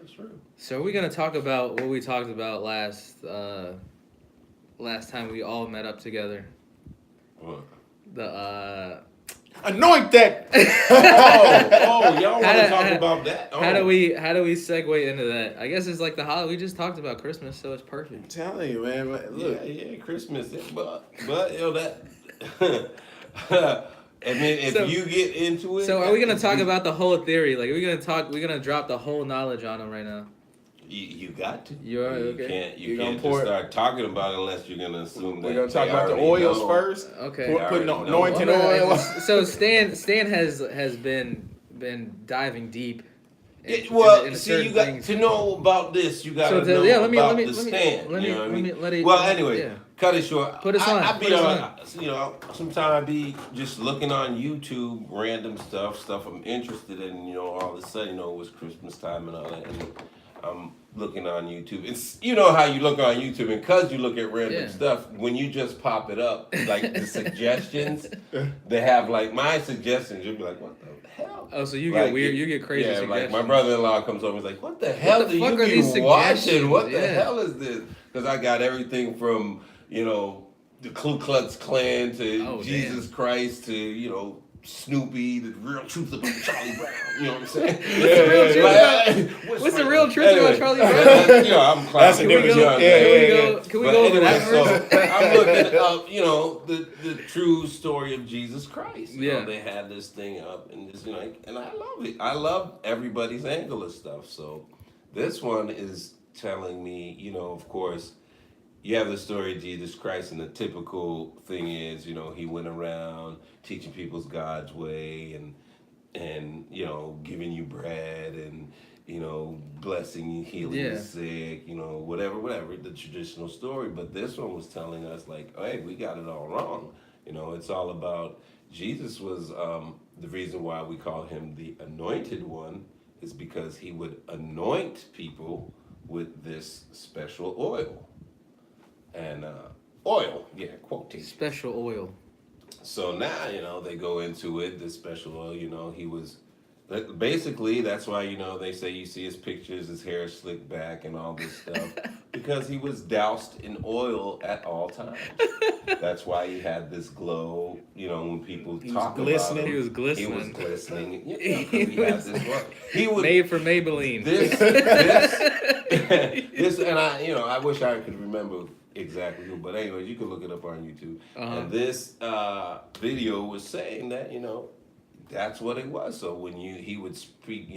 it's true. So are we gonna talk about what we talked about last time we all met up together? What? The Anoint that. Y'all want How to do- talk how- about that? how do we segue into that? I guess it's like the holiday. We just talked about Christmas, so it's perfect. I'm telling you, man. Look. Yeah, Christmas. But that. I mean, if So- you get into it. So are we gonna talk you- about the whole theory? Like, we're gonna drop the whole knowledge on them right now. You got to. You are? Okay. You You gonna can't pour just it- start talking about it unless you're gonna assume that. We're gonna talk they about the already oils know. first. Okay. They Putting already know. anointing Well, oil. so Stan has been diving deep. Well, into see, certain you got things. to know about this. You got So to the- know yeah, let me- about let me- the let me- stand. let me- you know what I let me- mean? let it- Well, let me- anyway, yeah. cut it short. Put us on, I put be us on. Sometimes I be just looking on YouTube, random stuff I'm interested in. All of a sudden, it was Christmas time and all that, and I'm looking on YouTube. It's how you look on YouTube, and because you look at random Yeah. stuff, when you just pop it up, like the suggestions, they have like my suggestions. You'll be like, what the hell? Oh, so you Like, get weird. You get crazy. Yeah, suggestions. like my brother-in-law comes over and is like, what the hell the do fuck you are be these watching? What the suggestions? Yeah. hell is this? Because I got everything from, the Ku Klux Klan to Oh, Jesus Christ to, Snoopy, the real truth about Charlie Brown. You know what I'm saying? What's the real truth about Charlie Brown? I'm That's a clowning. different- You know, yeah, Can we but go over that anyway, first? so I'm looking up, the true story of Jesus Christ. Yeah. They had this thing up, and and I love it. I love everybody's angle of stuff. So this one is telling me, of course, you have the story of Jesus Christ, and the typical thing is, he went around teaching people's God's way, and giving you bread and blessing you, healing Yeah. the sick, whatever, the traditional story. But this one was telling us like, hey, we got it all wrong. It's all about Jesus was the reason why we call him the anointed one is because he would anoint people with this special oil. And oil, quotation. Special oil. So now, they go into it, this special oil, he was, basically, that's why, they say you see his pictures, his hair slicked back and all this stuff, because he was doused in oil at all times. That's why he had this glow, when people He was talk glistening. about him. He was glistening. He was glistening. Yeah, 'cause he had this oil. He would, Made for Maybelline. this, and I wish I could remember exactly who, but anyways, you can look it up on YouTube. Uh-huh. And this video was saying that that's what it was. So when he would speak,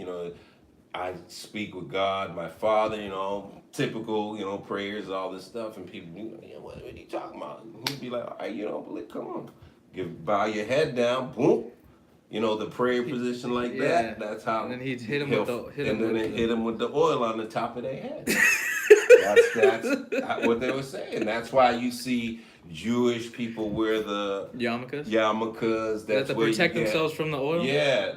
I speak with God, my Father, typical, prayers, all this stuff, and people, what are you talking about? And he'd be like, all right, come on, bow your head down, boom. The prayer position like Yeah. that. That's how. And then he'd hit him with the- hit him and then with they the- hit him with the oil on the top of their head. that's what they were saying. That's why you see Jewish people wear the Yarmulkes? yarmulkes. That to where you protect get- themselves from the oil? Yeah,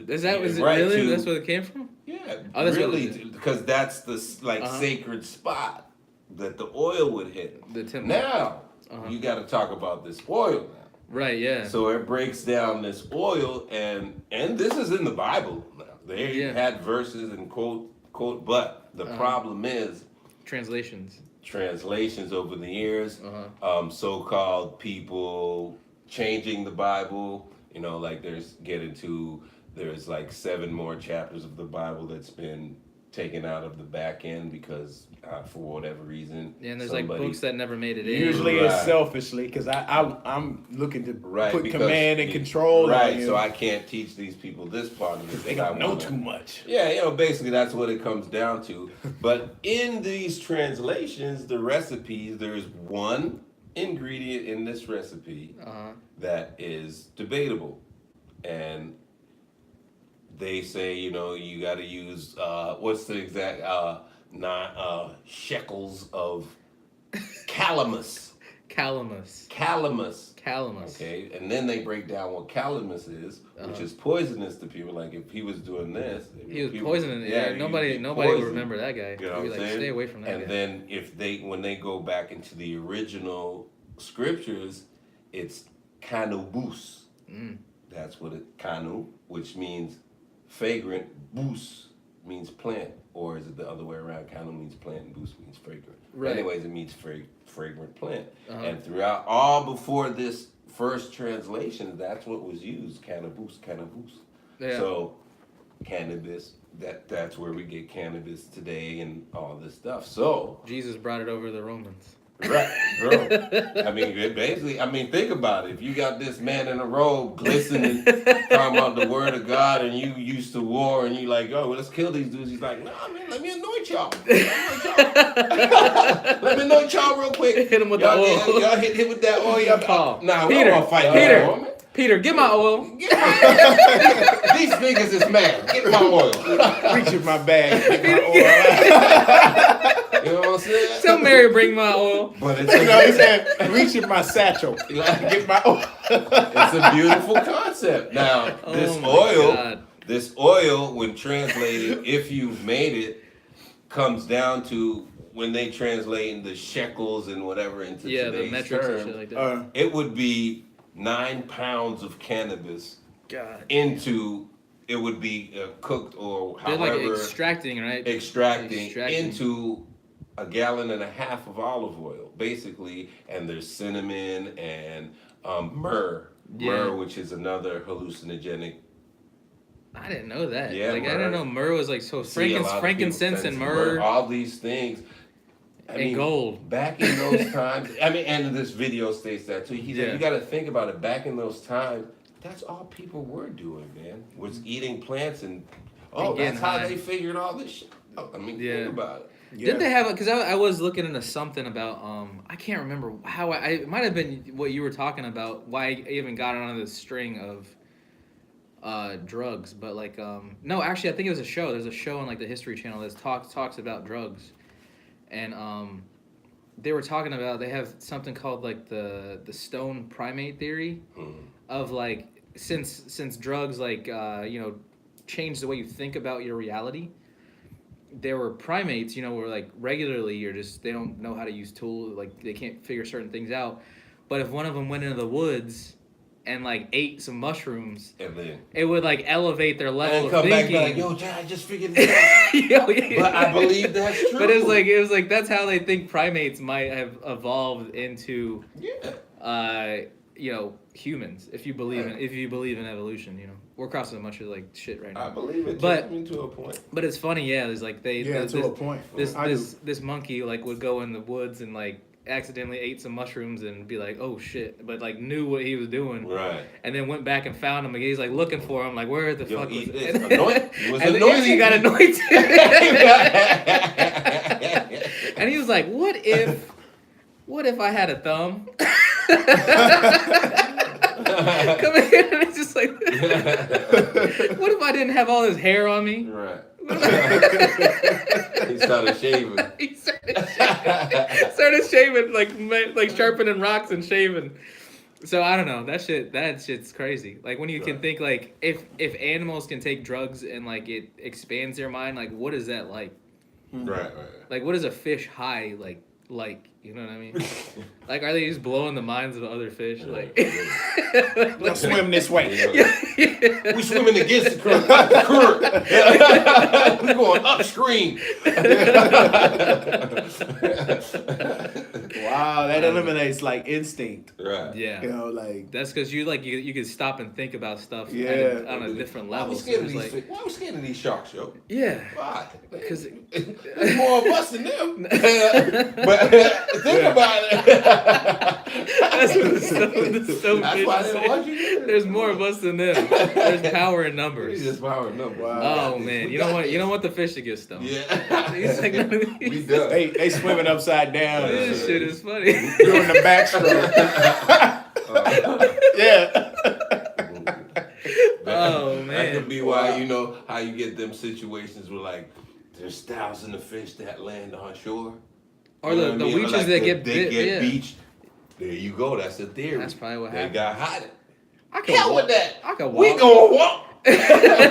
Is it right, really? to- That's where it came from? Yeah, Oh, that's what really, it is. because that's the Uh-huh. sacred spot that the oil would hit. The temple. Now Uh-huh. you got to talk about this oil now. Right, yeah. So it breaks down this oil, and this is in the Bible now. They Yeah. had verses and quote, but the problem is Translations. translations over the years, Uh-huh. so-called people changing the Bible, You know, like there's like 7 more chapters of the Bible that's been taken out of the back end because for whatever reason. Yeah, and there's like books that never made it in. Usually it's Right. selfishly because I'm looking to Right, put because command and control Right, on you. so I can't teach these people this part of it. They but I don't know wanna- too much. Yeah, you know, basically that's what it comes down to. But in these translations, the recipes, there's one ingredient in this recipe that is debatable. And they say, you know, you got to use, what's the exact, shekels of calamus. Calamus. Calamus. Calamus. Okay, and then they break down what calamus is, which is poisonous to people. Like if he was doing this, He was people- poisoning. Yeah, he'd nobody be would poisoned. remember that guy. You know He'd what be I'm like, saying? stay away from that And guy. then when they go back into the original scriptures, it's canubus. That's what it canu, which means fragrant. Bus means plant, or is it the other way around? Canu means plant, and bus means fragrant. Right. Anyways, it means fragrant plant. And throughout all before this first translation, that's what was used. Cannabis. Yeah. So cannabis, that's where we get cannabis today and all this stuff. So Jesus brought it over the Romans. right, bro. I mean, basically, think about it. If you got this man in a robe glistening, talking about the word of God, and you used to war, and you like, oh, well, let's kill these dudes. He's like, nah, man, let me anoint y'all. Let me anoint y'all real quick. Hit him with the Y'all oil. Y'all hit with that oil. Paul. Nah, we Peter, don't want to fight Peter. no woman. Peter, get my oil. These niggas is mad. Get my oil. Reach in my bag, get my oil. You know what I'm saying? Tell Mary bring my oil. But it's You know what I'm saying? Reach in my satchel, get my oil. It's a beautiful concept. Now, this Oh my oil, God. when translated, if you've made it, comes down to when they translate in the shekels and whatever into Yeah, the today's metrics and shit term, like that. it would be 9 pounds of cannabis God. into, it would be cooked or They're like however, extracting, right? extracting into a gallon and a half of olive oil, basically, and there's cinnamon and myrrh, Yeah. which is another hallucinogenic. I didn't know that. Yeah, like I didn't know myrrh was like so See, a lot of frankincense people and sense myrrh all these things. and gold. Back in those times, and this video states that too. He said, Yeah. you got to think about it. Back in those times, that's all people were doing, man. Was eating plants and And getting that's how high. they figured all this shit out. Yeah. Think about it. Didn't they have because I was looking into something about I can't remember how it might have been what you were talking about why I even got on this string of drugs, but like no, actually I think it was a show. There's a show on like the History Channel that talks about drugs, and they were talking about they have something called like the stone primate theory of like since drugs like change the way you think about your reality. There were primates, where like regularly they don't know how to use tools, like they can't figure certain things out. But if one of them went into the woods and like ate some mushrooms, And then it would like elevate their level of come back and thinking. be like, yo, John, I just figured this out. But I believe that's true. But it was like that's how they think primates might have evolved into humans. If you believe in evolution, we're crossing a bunch of like shit right now. I believe it. But- To a point. But it's funny, yeah. There's like to a point. This monkey like would go in the woods and like accidentally ate some mushrooms and be like, oh shit, but like knew what he was doing. Right. And then went back and found him. And he's like looking for him, like where the Yo, fuck was eat it? this. Anoint. He was And then anointing. he got you. anointed. And he was like, what if I had a thumb? Come here, and it's just like, what if I didn't have all this hair on me? Right. He started shaving. He started shaving, like sharpening rocks and shaving. So I don't know. That shit's crazy. Like when you can think like if animals can take drugs and like it expands their mind, like what is that like? Right. Like what is a fish high like? You know what I mean? Like are they just blowing the minds of other fish? Like Let's swim this way. We swimming against the current. We're going upstream. Wow, that eliminates like instinct. Right. Yeah. You know, like That's because you could stop and think about stuff Yeah. on a different Why level. we So scared of it's these like, fish? Why we scared of these sharks, yo? yeah. Why? 'Cause There's more of us than them. But think about it. That's what the stone That's why they say. don't want you to. There's more of us than them. There's power in It's numbers. just power numbers. Wow. Oh man, you don't want the fish to get stoned. Yeah. He's like, none of We these- done. they swimming upside down, This shit is funny. doing the backstroke. Yeah. Oh, That man. could be why, you know, how you get them situations where, like, there's thousands of fish that land on shore. Or You know the what I mean? leeches Like that they get bit. Yeah. beached. There you go. That's the theory. That's probably what They happened. got hot. I could Hell walk. with that. I could We walk. gonna walk.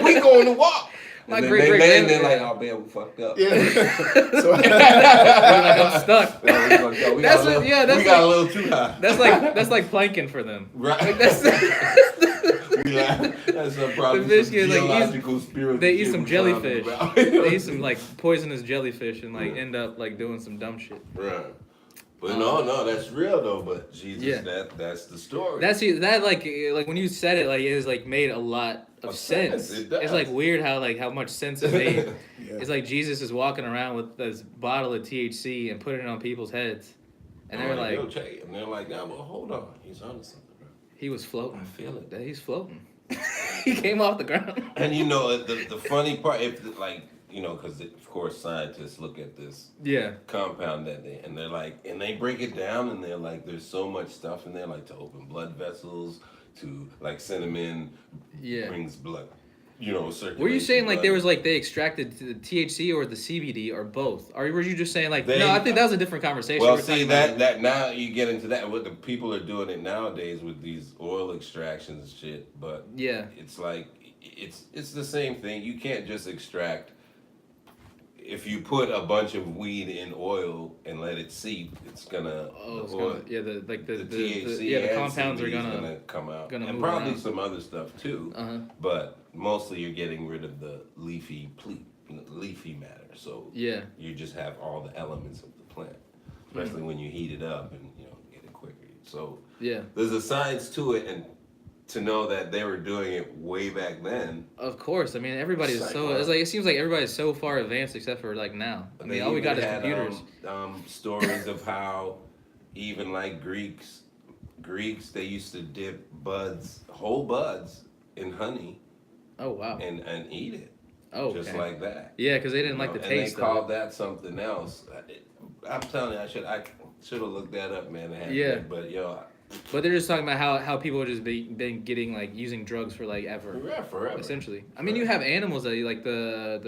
We going to walk. My And then great- they great- land there great- like, oh man, we fucked up. Yeah. So, Like I'm stuck. Yeah, we fucked up. We That's got a little, what- yeah, that's we got a like- little too high. That's like planking for them. Right. Like that's We laugh. That's probably The fish some get, like, geological spiritual they eat shit some we clowning jellyfish. about. They eat some like poisonous jellyfish and like end up like doing some dumb shit. Right. But no, that's real though. But Jesus, Yeah. that's the story. That's that like when you said it, like it was like made a lot of Of sense. sense, it does. It's like weird how much sense it made. yeah. It's like Jesus is walking around with this bottle of THC and putting it on people's heads, and they're like, yo, check it. And they're like, no, but hold on, he's onto something, bro. he was floating. I feel it. That he's floating. He came off the ground. And you know the funny part, if like you know, because of course scientists look at this Yeah. compound that and they're like, and they break it down, and they're like, there's so much stuff in there, like to open blood vessels, to like cinnamon Yeah. brings blood, you know, circulation. Were you saying like blood. there was like they extracted the THC or the CBD or both? Or were you just saying like They- no? I think that was a different conversation. Well, We're see talking about, that now you get into that. What the people are doing it nowadays with these oil extractions and shit, but yeah, it's like it's the same thing. You can't just extract. If you put a bunch of weed in oil and let it seep, it's gonna oh, it's the oil, gonna, yeah, the THC yeah the and compounds are CBD is gonna come out, gonna and move probably around. some other stuff too. uh-huh. But mostly you're getting rid of the leafy matter. So Yeah. you just have all the elements of the plant, especially when you heat it up and you know get it quicker. So Yeah, there's a science to it, and to know that they were doing it way back then. of course. I mean, everybody's It's like, so. wow. It's like it seems like everybody's so far advanced except for like now. I mean, They all we even got is had, computers. Stories of how even like Greeks they used to dip whole buds in honey Oh wow. and eat it Oh, just okay. like that. Yeah, because they didn't You like know, the and they taste called of it. that something else. I'm telling you, I should have looked that up, man. I had Yeah. to, but yo, But they're just talking about how people just been getting like using drugs for like ever. forever. Essentially, I mean, you have animals that like the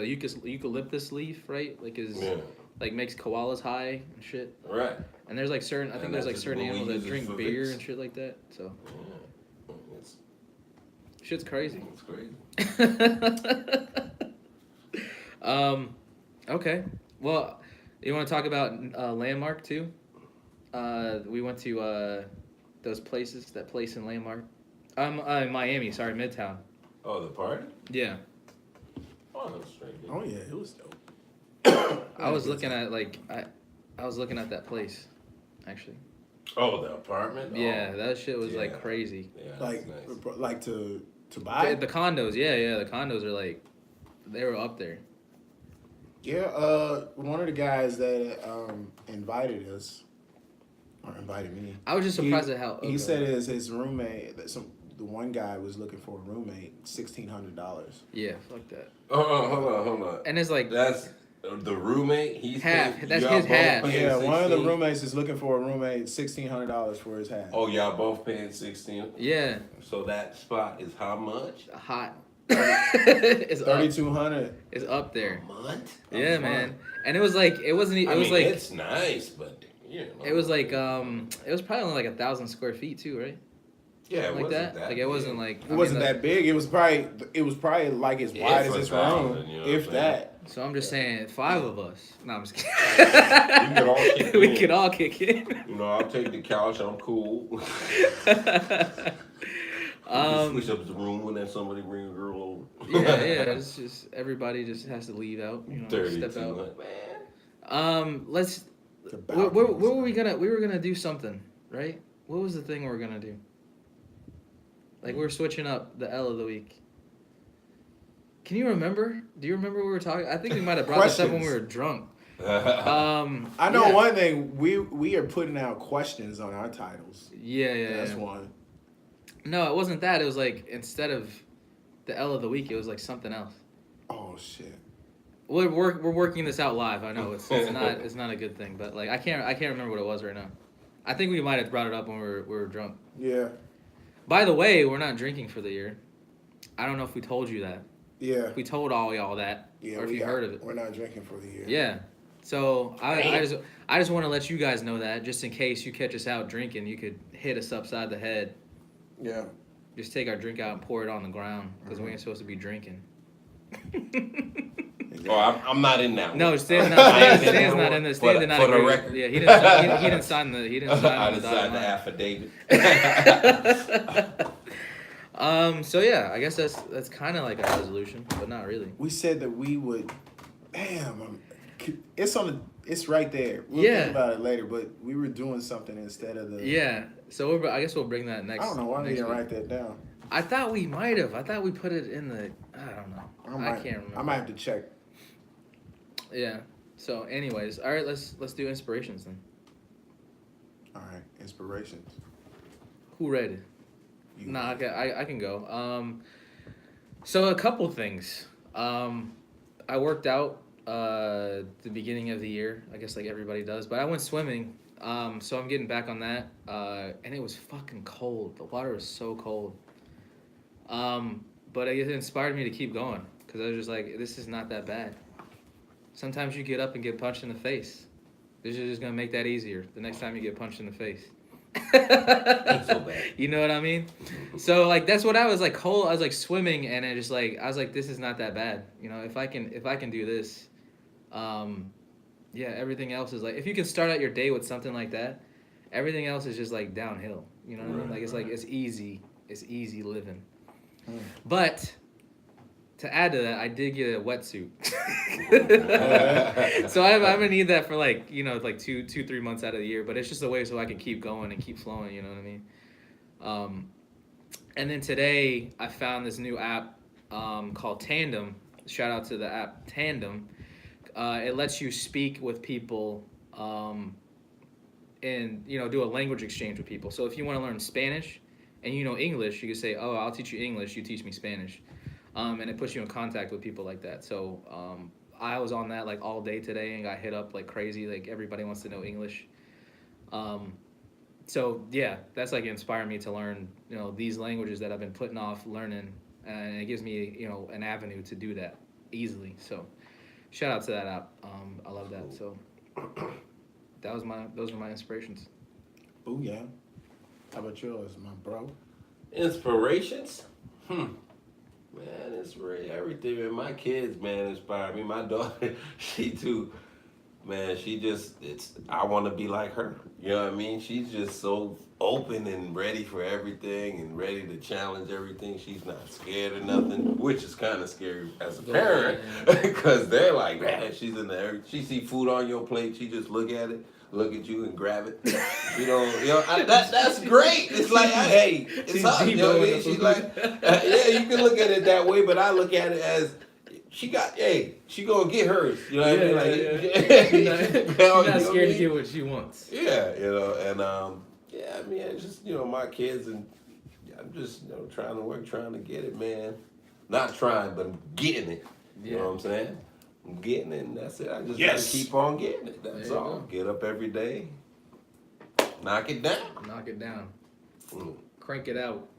eucalyptus leaf, right? Like Yeah, like makes koalas high and shit. right. And there's like certain, I think And there's like that's certain what we animals that use it drink for beer Vicks. and shit like that. So Yeah. It's shit's crazy. crazy. Okay. Well, you want to talk about Landmark too? We went to those places. That place in Landmark. In Miami. Sorry, Midtown. Oh, the party? Yeah. Oh, that's straight. Oh yeah, it was dope. I was looking at I was looking at that place, actually. Oh, the apartment? Yeah, Oh. that shit was Yeah. like crazy. Yeah, Like that's nice. like to buy. The condos, yeah, the condos are like, they were up there. Yeah, one of the guys that invited us, or invited me. I was just surprised at how. He said his roommate. The one guy was looking for a roommate, $1,600. Yeah, fuck that. Hold on. And it's like That's the roommate. He's Half. paying- That's y'all his both half. paying Yeah, one of the 16? roommates is looking for a roommate, $1,600 for his half. Oh, y'all both paying 16. yeah, So that spot is how much? hot. it's up. 3,200. It's up there. A month? Yeah, A man. month. And it was like it wasn't. It I was mean, like it's nice, but you know. it was like it was probably only like 1,000 square feet too, right? yeah, it Like wasn't that. that. Like it big. wasn't like. It wasn't that big. It was probably like as If wide as this 1,000, room, you know if what I'm saying? that. So I'm just saying, 5 of us. No, I'm just kidding. could all kick we in. could all kick in. You know, I'll take the couch. I'm cool. Switch up the room when there's somebody bring a girl over. yeah. It's just everybody just has to leave out. You know, step out. Man. Let's What were we gonna? We were gonna do something, right? What was the thing we were gonna do? Like we were switching up the L of the week. Can you remember? Do you remember what we were talking? I think we might have brought this up when we were drunk. I know yeah. one thing. We are putting out questions on our titles. Yeah. That's one. No, it wasn't that. It was like instead of the L of the week, it was like something else. Oh shit. We're working this out live. I know it's not a good thing, but like I can't remember what it was right now. I think we might have brought it up when we were drunk. Yeah. By the way, we're not drinking for the year. I don't know if we told you that. Yeah. If we told all y'all that, or if you heard of it. We're not drinking for the year. Yeah. So I just want to let you guys know that just in case you catch us out drinking, you could hit us upside the head. Yeah. Just take our drink out and pour it on the ground because we ain't supposed to be drinking. Oh, I'm not in that one. No, Stan's not in this. Stan did not For the agree. record. Yeah, he didn't sign the. He didn't sign I the decided dotted the line. affidavit. So yeah, I guess that's kind of like a resolution, but not really. We said that we would. Damn, it's right there. We'll Yeah. think about it later, but we were doing something instead of the. Yeah. So I guess we'll bring that next. I don't know why we next didn't week. write that down. I thought we might have. I thought we put it in the. I don't know. I can't remember. I might have to check. Yeah. So, anyways, all right. Let's do inspirations then. All right, inspirations. Who read it? You- Nah, okay, I can go. So a couple things. I worked out the beginning of the year. I guess like everybody does, but I went swimming. So I'm getting back on that. And it was fucking cold. The water was so cold. But it inspired me to keep going because I was just like, this is not that bad. Sometimes you get up and get punched in the face. This is just gonna make that easier the next time you get punched in the face. Ain't so bad. You know what I mean? So like that's what I was like cold. I was like swimming and I was like this is not that bad. You know, if I can do this, yeah, everything else is like if you can start out your day with something like that, everything else is just like downhill. You know what I mean? Like it's easy living. But to add to that, I did get a wetsuit. So I'm gonna need that for like, you know, like 3 months out of the year, but it's just a way so I can keep going and keep flowing, you know what I mean? And then today I found this new app called Tandem. Shout out to the app Tandem. It lets you speak with people and, you know, do a language exchange with people. So if you want to learn Spanish and you know English, you can say, oh, I'll teach you English, you teach me Spanish. And it puts you in contact with people like that. So I was on that like all day today and got hit up like crazy. Like everybody wants to know English. So yeah, that's like inspired me to learn, you know, these languages that I've been putting off learning, and it gives me, you know, an avenue to do that easily. So shout out to that app. I love that. So those are my inspirations. Booyah. How about yours, my bro? Inspirations? Man, it's really everything. Man, my kids, man, inspire me. My daughter, she too. Man, I want to be like her. You know what I mean? She's just so open and ready for everything and ready to challenge everything. She's not scared of nothing, which is kind of scary as a parent because they're like, man, she's in there. She see food on your plate, she just look at it, look at you and grab it. That's great. It's like, hey, it's up. You know what I mean? She's like, yeah, you can look at it that way, but I look at it as she gonna get hers. You know what I mean? Like, She's not scared to get what she wants. Yeah, you know, and yeah, I mean, it's just, you know, my kids, and I'm just, you know, trying to work, trying to get it, man. Not trying, but I'm getting it. You know what I'm saying? I'm getting it, and that's it. I just gotta keep on getting it. That's all. Get up every day, knock it down. Knock it down. Crank it out.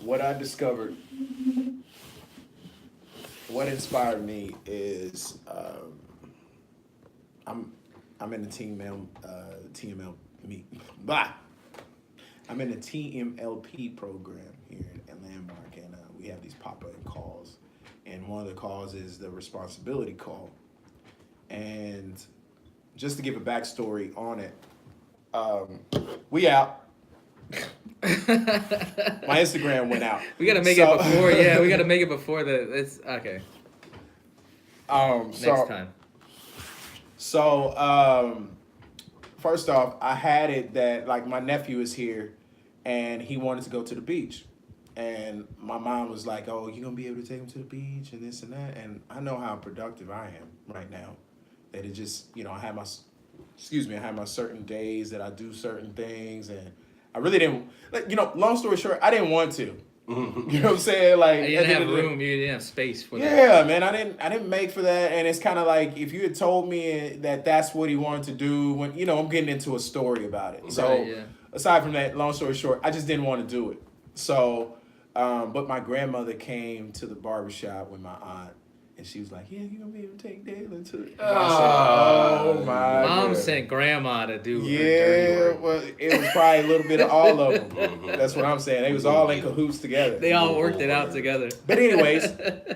What I discovered, what inspired me is I'm in the I'm in the TMLP program here at Landmark, and we have these pop-up calls, and one of the calls is the responsibility call. And just to give a backstory on it, we out. My Instagram went out. We gotta make it before. Yeah, we gotta make it before it's okay. Next time. So first off, I had it that like my nephew is here, and he wanted to go to the beach, and my mom was like, "Oh, you gonna be able to take him to the beach and this and that?" And I know how productive I am right now. That it just, I had I have my certain days that I do certain things, and I really didn't like, long story short, I didn't want to. You know what I'm saying? Like, You at didn't the have end of the day- room. You didn't have space for that. Yeah, man, I didn't make for that, and it's kind of like if you had told me that that's what he wanted to do, when I'm getting into a story about it. So Right, yeah. aside from that, long story short, I just didn't want to do it. So, but my grandmother came to the barbershop with my aunt, and she was like, "Yeah, you gonna be able to take Dalen to?" And I said, "Oh my!" Mom God." sent grandma to do her dirty Yeah, work. well, it was probably a little bit of all of them. That's what I'm saying. They was all in cahoots together. They all worked it out together. But anyways,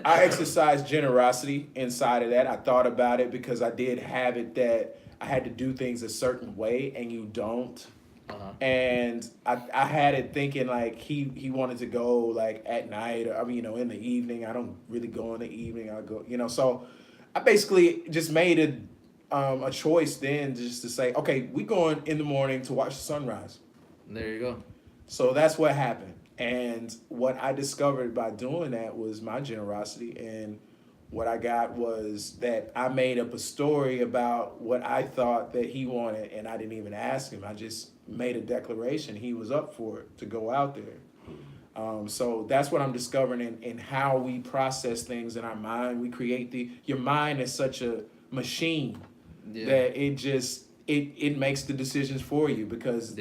I exercised generosity inside of that. I thought about it because I did have it that I had to do things a certain way, and you don't. Uh-huh. And I had it thinking like he wanted to go like at night, or I mean, in the evening. I don't really go in the evening. I go, so I basically just made a choice then just to say, okay, we going in the morning to watch the sunrise. There you go. So that's what happened. And what I discovered by doing that was my generosity. And what I got was that I made up a story about what I thought that he wanted, and I didn't even ask him. I just made a declaration. He was up for it to go out there. So that's what I'm discovering in how we process things in our mind. We create your mind is such a machine that it makes the decisions for you because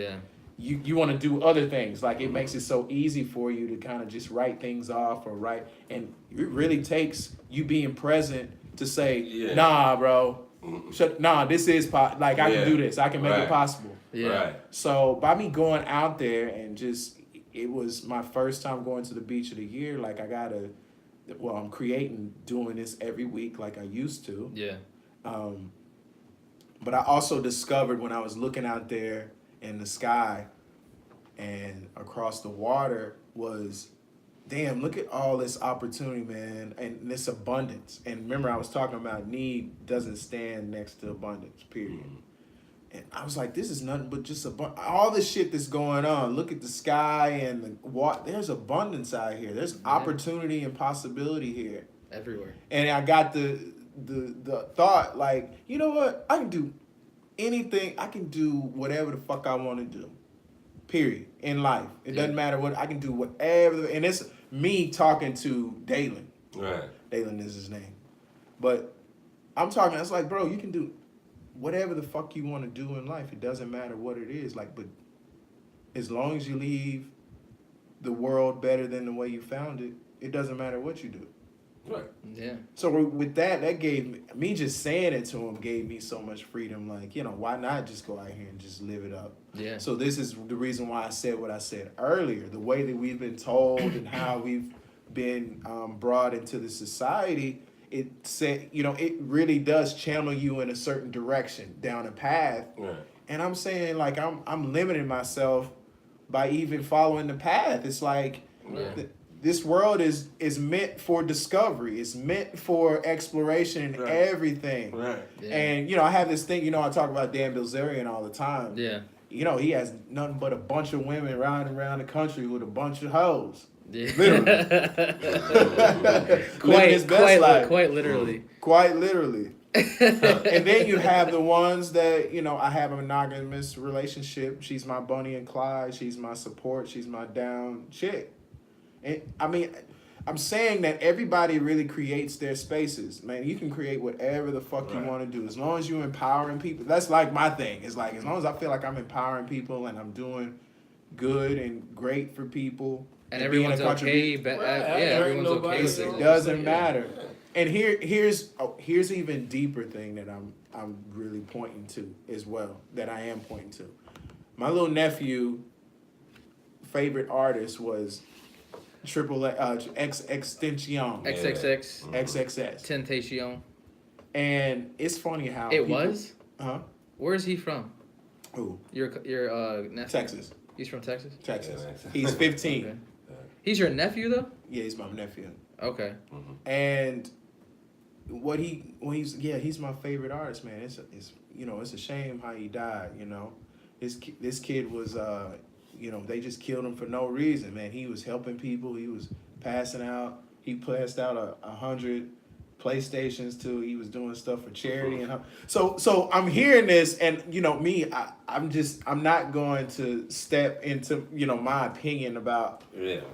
you want to do other things. Like it makes it so easy for you to kind of just write things off and it really takes you being present to say, nah, bro, this is I can do this. I can make it possible. Yeah. Right. So by me going out there and it was my first time going to the beach of the year. Like I'm doing this every week like I used to. Yeah. But I also discovered when I was looking out there in the sky and across the water was, damn, look at all this opportunity, man, and this abundance. And remember, I was talking about need doesn't stand next to abundance, period. And I was like, this is nothing but just all this shit that's going on. Look at the sky and the water. There's abundance out here. There's opportunity and possibility here. Everywhere. And I got the thought, like, you know what? I can do anything. I can do whatever the fuck I want to do. Period. In life. It doesn't matter what. I can do whatever. And it's me talking to Dalen. Right. Dalen is his name. But I'm talking, it's like, bro, you can do whatever the fuck you want to do in life. It doesn't matter what it is. Like, but as long as you leave the world better than the way you found it, it doesn't matter what you do. Right. Yeah. So with that gave me just saying it to him gave me so much freedom. Like, why not just go out here and just live it up? Yeah. So this is the reason why I said what I said earlier. The way that we've been told and how we've been brought into the society, it said, it really does channel you in a certain direction, down a path. Right. And I'm saying, like, I'm limiting myself by even following the path. It's like this world is meant for discovery. It's meant for exploration and everything. Right. Yeah. And, I have this thing, I talk about Dan Bilzerian all the time. Yeah. He has nothing but a bunch of women riding around the country with a bunch of hoes. Yeah. Literally. Living his best life. Quite literally. Quite literally. And then you have the ones that, I have a monogamous relationship. She's my Bonnie and Clyde. She's my support. She's my down chick. And I mean, I'm saying that everybody really creates their spaces. Man, you can create whatever the fuck you want to do. As long as you're empowering people. That's like my thing. It's like, as long as I feel like I'm empowering people and I'm doing good and great for people. And everyone's okay. Everyone's okay with It it. doesn't matter. And here's even deeper thing that I'm really pointing to as well. That I am pointing to. My little nephew favorite artist was X Extension. XXX. XXS. Temptation. And it's funny how It was? Huh? Where is he from? Who? Your nephew? Texas. He's from Texas? Texas. Yeah. He's 15. Okay. He's your nephew though? Yeah, he's my nephew. Okay. And he's my favorite artist, man. It's it's a shame how he died. This kid was they just killed him for no reason, man. He was helping people. He was passing out. He passed out 100 PlayStations too. He was doing stuff for charity and so I'm hearing this, and me, I'm not going to step into my opinion about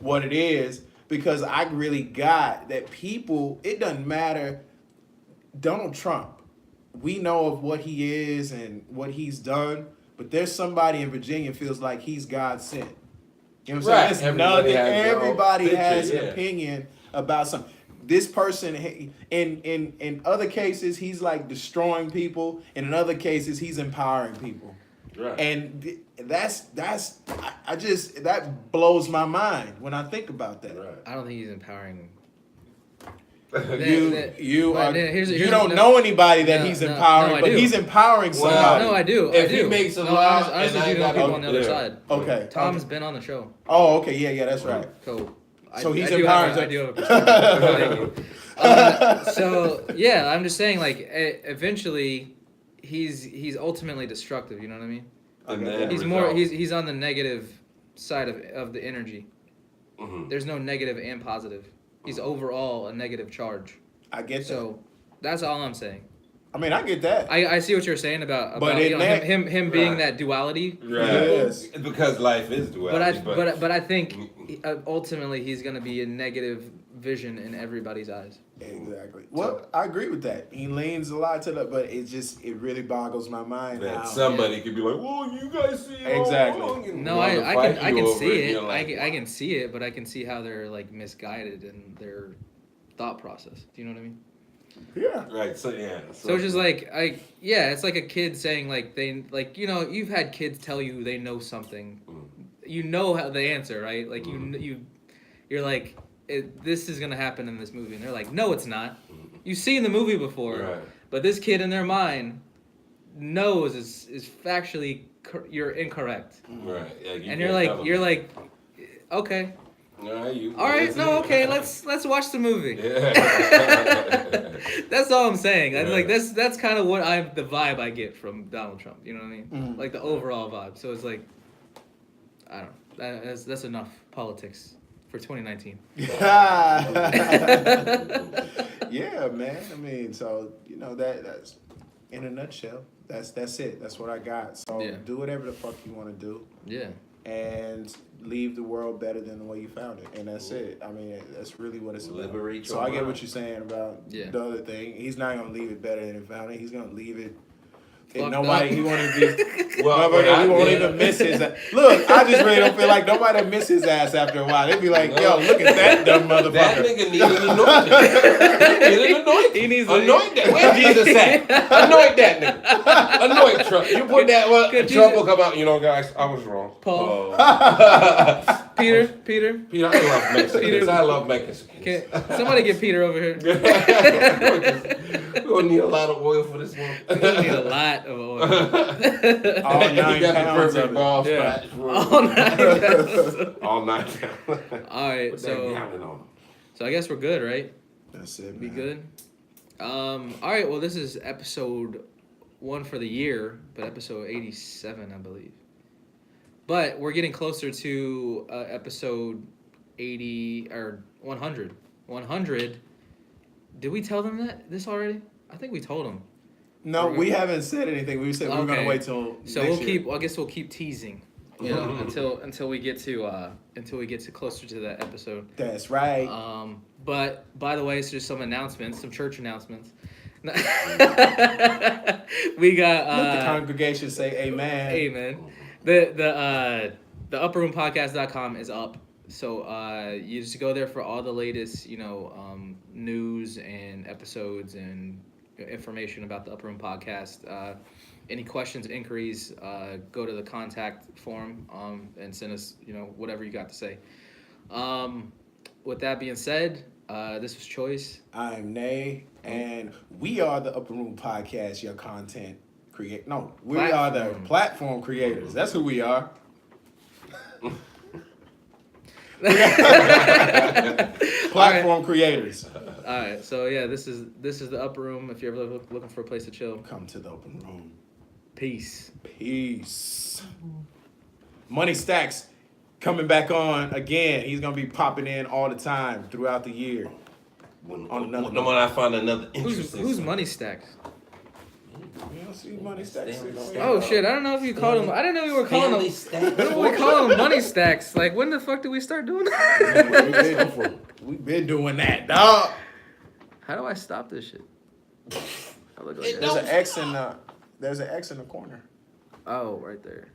what it is, because I really got that people. It doesn't matter. Donald Trump, we know of what he is and what he's done, but there's somebody in Virginia feels like he's God sent. You know what I'm saying? Everybody has an opinion about something. This person, in other cases, he's like destroying people, and in other cases, he's empowering people. Right. And that blows my mind when I think about that. Right. I don't think he's empowering. You here's don't know anybody that he's empowering, but he's empowering somebody. No, I do. If he makes a law, honestly, and I do know got people on the other side. Okay. Tom's been on the show. Oh, okay, yeah, that's right. So He's I empowering. do have a perspective. Thank you. So yeah, I'm just saying, like, eventually, he's ultimately destructive. You know what I mean? He's on the negative side of the energy. Mm-hmm. There's no negative and positive. He's overall a negative charge. I get that. So that's all I'm saying. I mean, I get that. I see what you're saying about him being that duality. Right. Yes. Because life is duality. But I think ultimately he's gonna be a negative vision in everybody's eyes. Exactly. Well, I agree with that. He leans a lot to that, but it really boggles my mind that how somebody could be like, "Well, you guys see it exactly." all wrong," and No, wanna I fight can you see over it. and like, I can see it, but I can see how they're like misguided in their thought process. Do you know what I mean? Yeah. Right. So yeah. So it's just like it's like a kid saying you've had kids tell you they know something, you know how the answer, right? Like you're like this is gonna happen in this movie, and they're like, no, it's not. You've seen the movie before, right. But this kid in their mind knows is factually you're incorrect, right? Yeah, and you're like, okay. All right, no, okay, let's watch the movie. Yeah. That's all I'm saying. Right. Like that's kind of the vibe I get from Donald Trump. You know what I mean? Mm-hmm. Like the overall vibe. So it's like, I don't know. That's enough politics for 2019. Yeah, man. I mean, so that's in a nutshell. That's it. That's what I got. So do whatever the fuck you want to do. Yeah. And leave the world better than the way you found it, and that's it. I mean, that's really what it's about. Liberate so your I get mind. what you're saying about the other thing. He's not gonna leave it better than he found it. He's gonna leave it. And nobody, he won't even be. Well, he won't even miss his ass. Look, I just really don't feel like nobody will miss his ass after a while. They'd be like, yo, look at that dumb motherfucker. That nigga needs an anointing. He needs an anointing. He needs anoint that. Where's Jesus at? Anoint that nigga. Anoint Trump. You put that Trump will come out. You know, guys, I was wrong. Paul. Peter, Peter, I love Mexicans. I love Mexicans. Okay, somebody get Peter over here. We're gonna need a lot of oil for this one. We need a lot of oil. All 9 got the pounds perfect of ball Yeah. scratch for All 9 pounds. all 9 pounds. All right, Put that so gallon on. I guess we're good, right? That's it, Be man. good. All right. Well, this is episode 1 for the year, but episode 87, I believe. But we're getting closer to episode 80 or 100. 100. Did we tell them this already? I think we told them. No, we haven't said anything. We said we were gonna wait till. So next we'll year. I guess we'll keep teasing. You know, until we get to closer to that episode. That's right. But by the way, it's just some announcements, some church announcements. We got Let the congregation say amen. amen. The upperroompodcast.com is up. So you just go there for all the latest, news and episodes and information about the Upper Room Podcast. Any questions, inquiries, go to the contact form and send us, whatever you got to say. With that being said, this was Choice. I'm Nay, and we are the Upper Room Podcast, your content create. No, we are the platform creators. That's who we are. Platform creators. All right, so yeah, this is the upper room. If you're ever looking for a place to chill, Come to the open room. peace. Peace. Money Stacks coming back on again. He's gonna be popping in all the time throughout the year. When On another note. I find another Who's interesting. who's Money Stacks? You don't see Money Stacks. Stanley sitting Stack. over Oh shit! I don't know if you called him. I didn't know you were calling Stanley him. Stack. I don't know we call him Money Stacks. Like when the fuck did we start doing here. that? We've been doing that, dog. How do I stop this shit? I look like It that. There's an X in the corner. Oh, right there.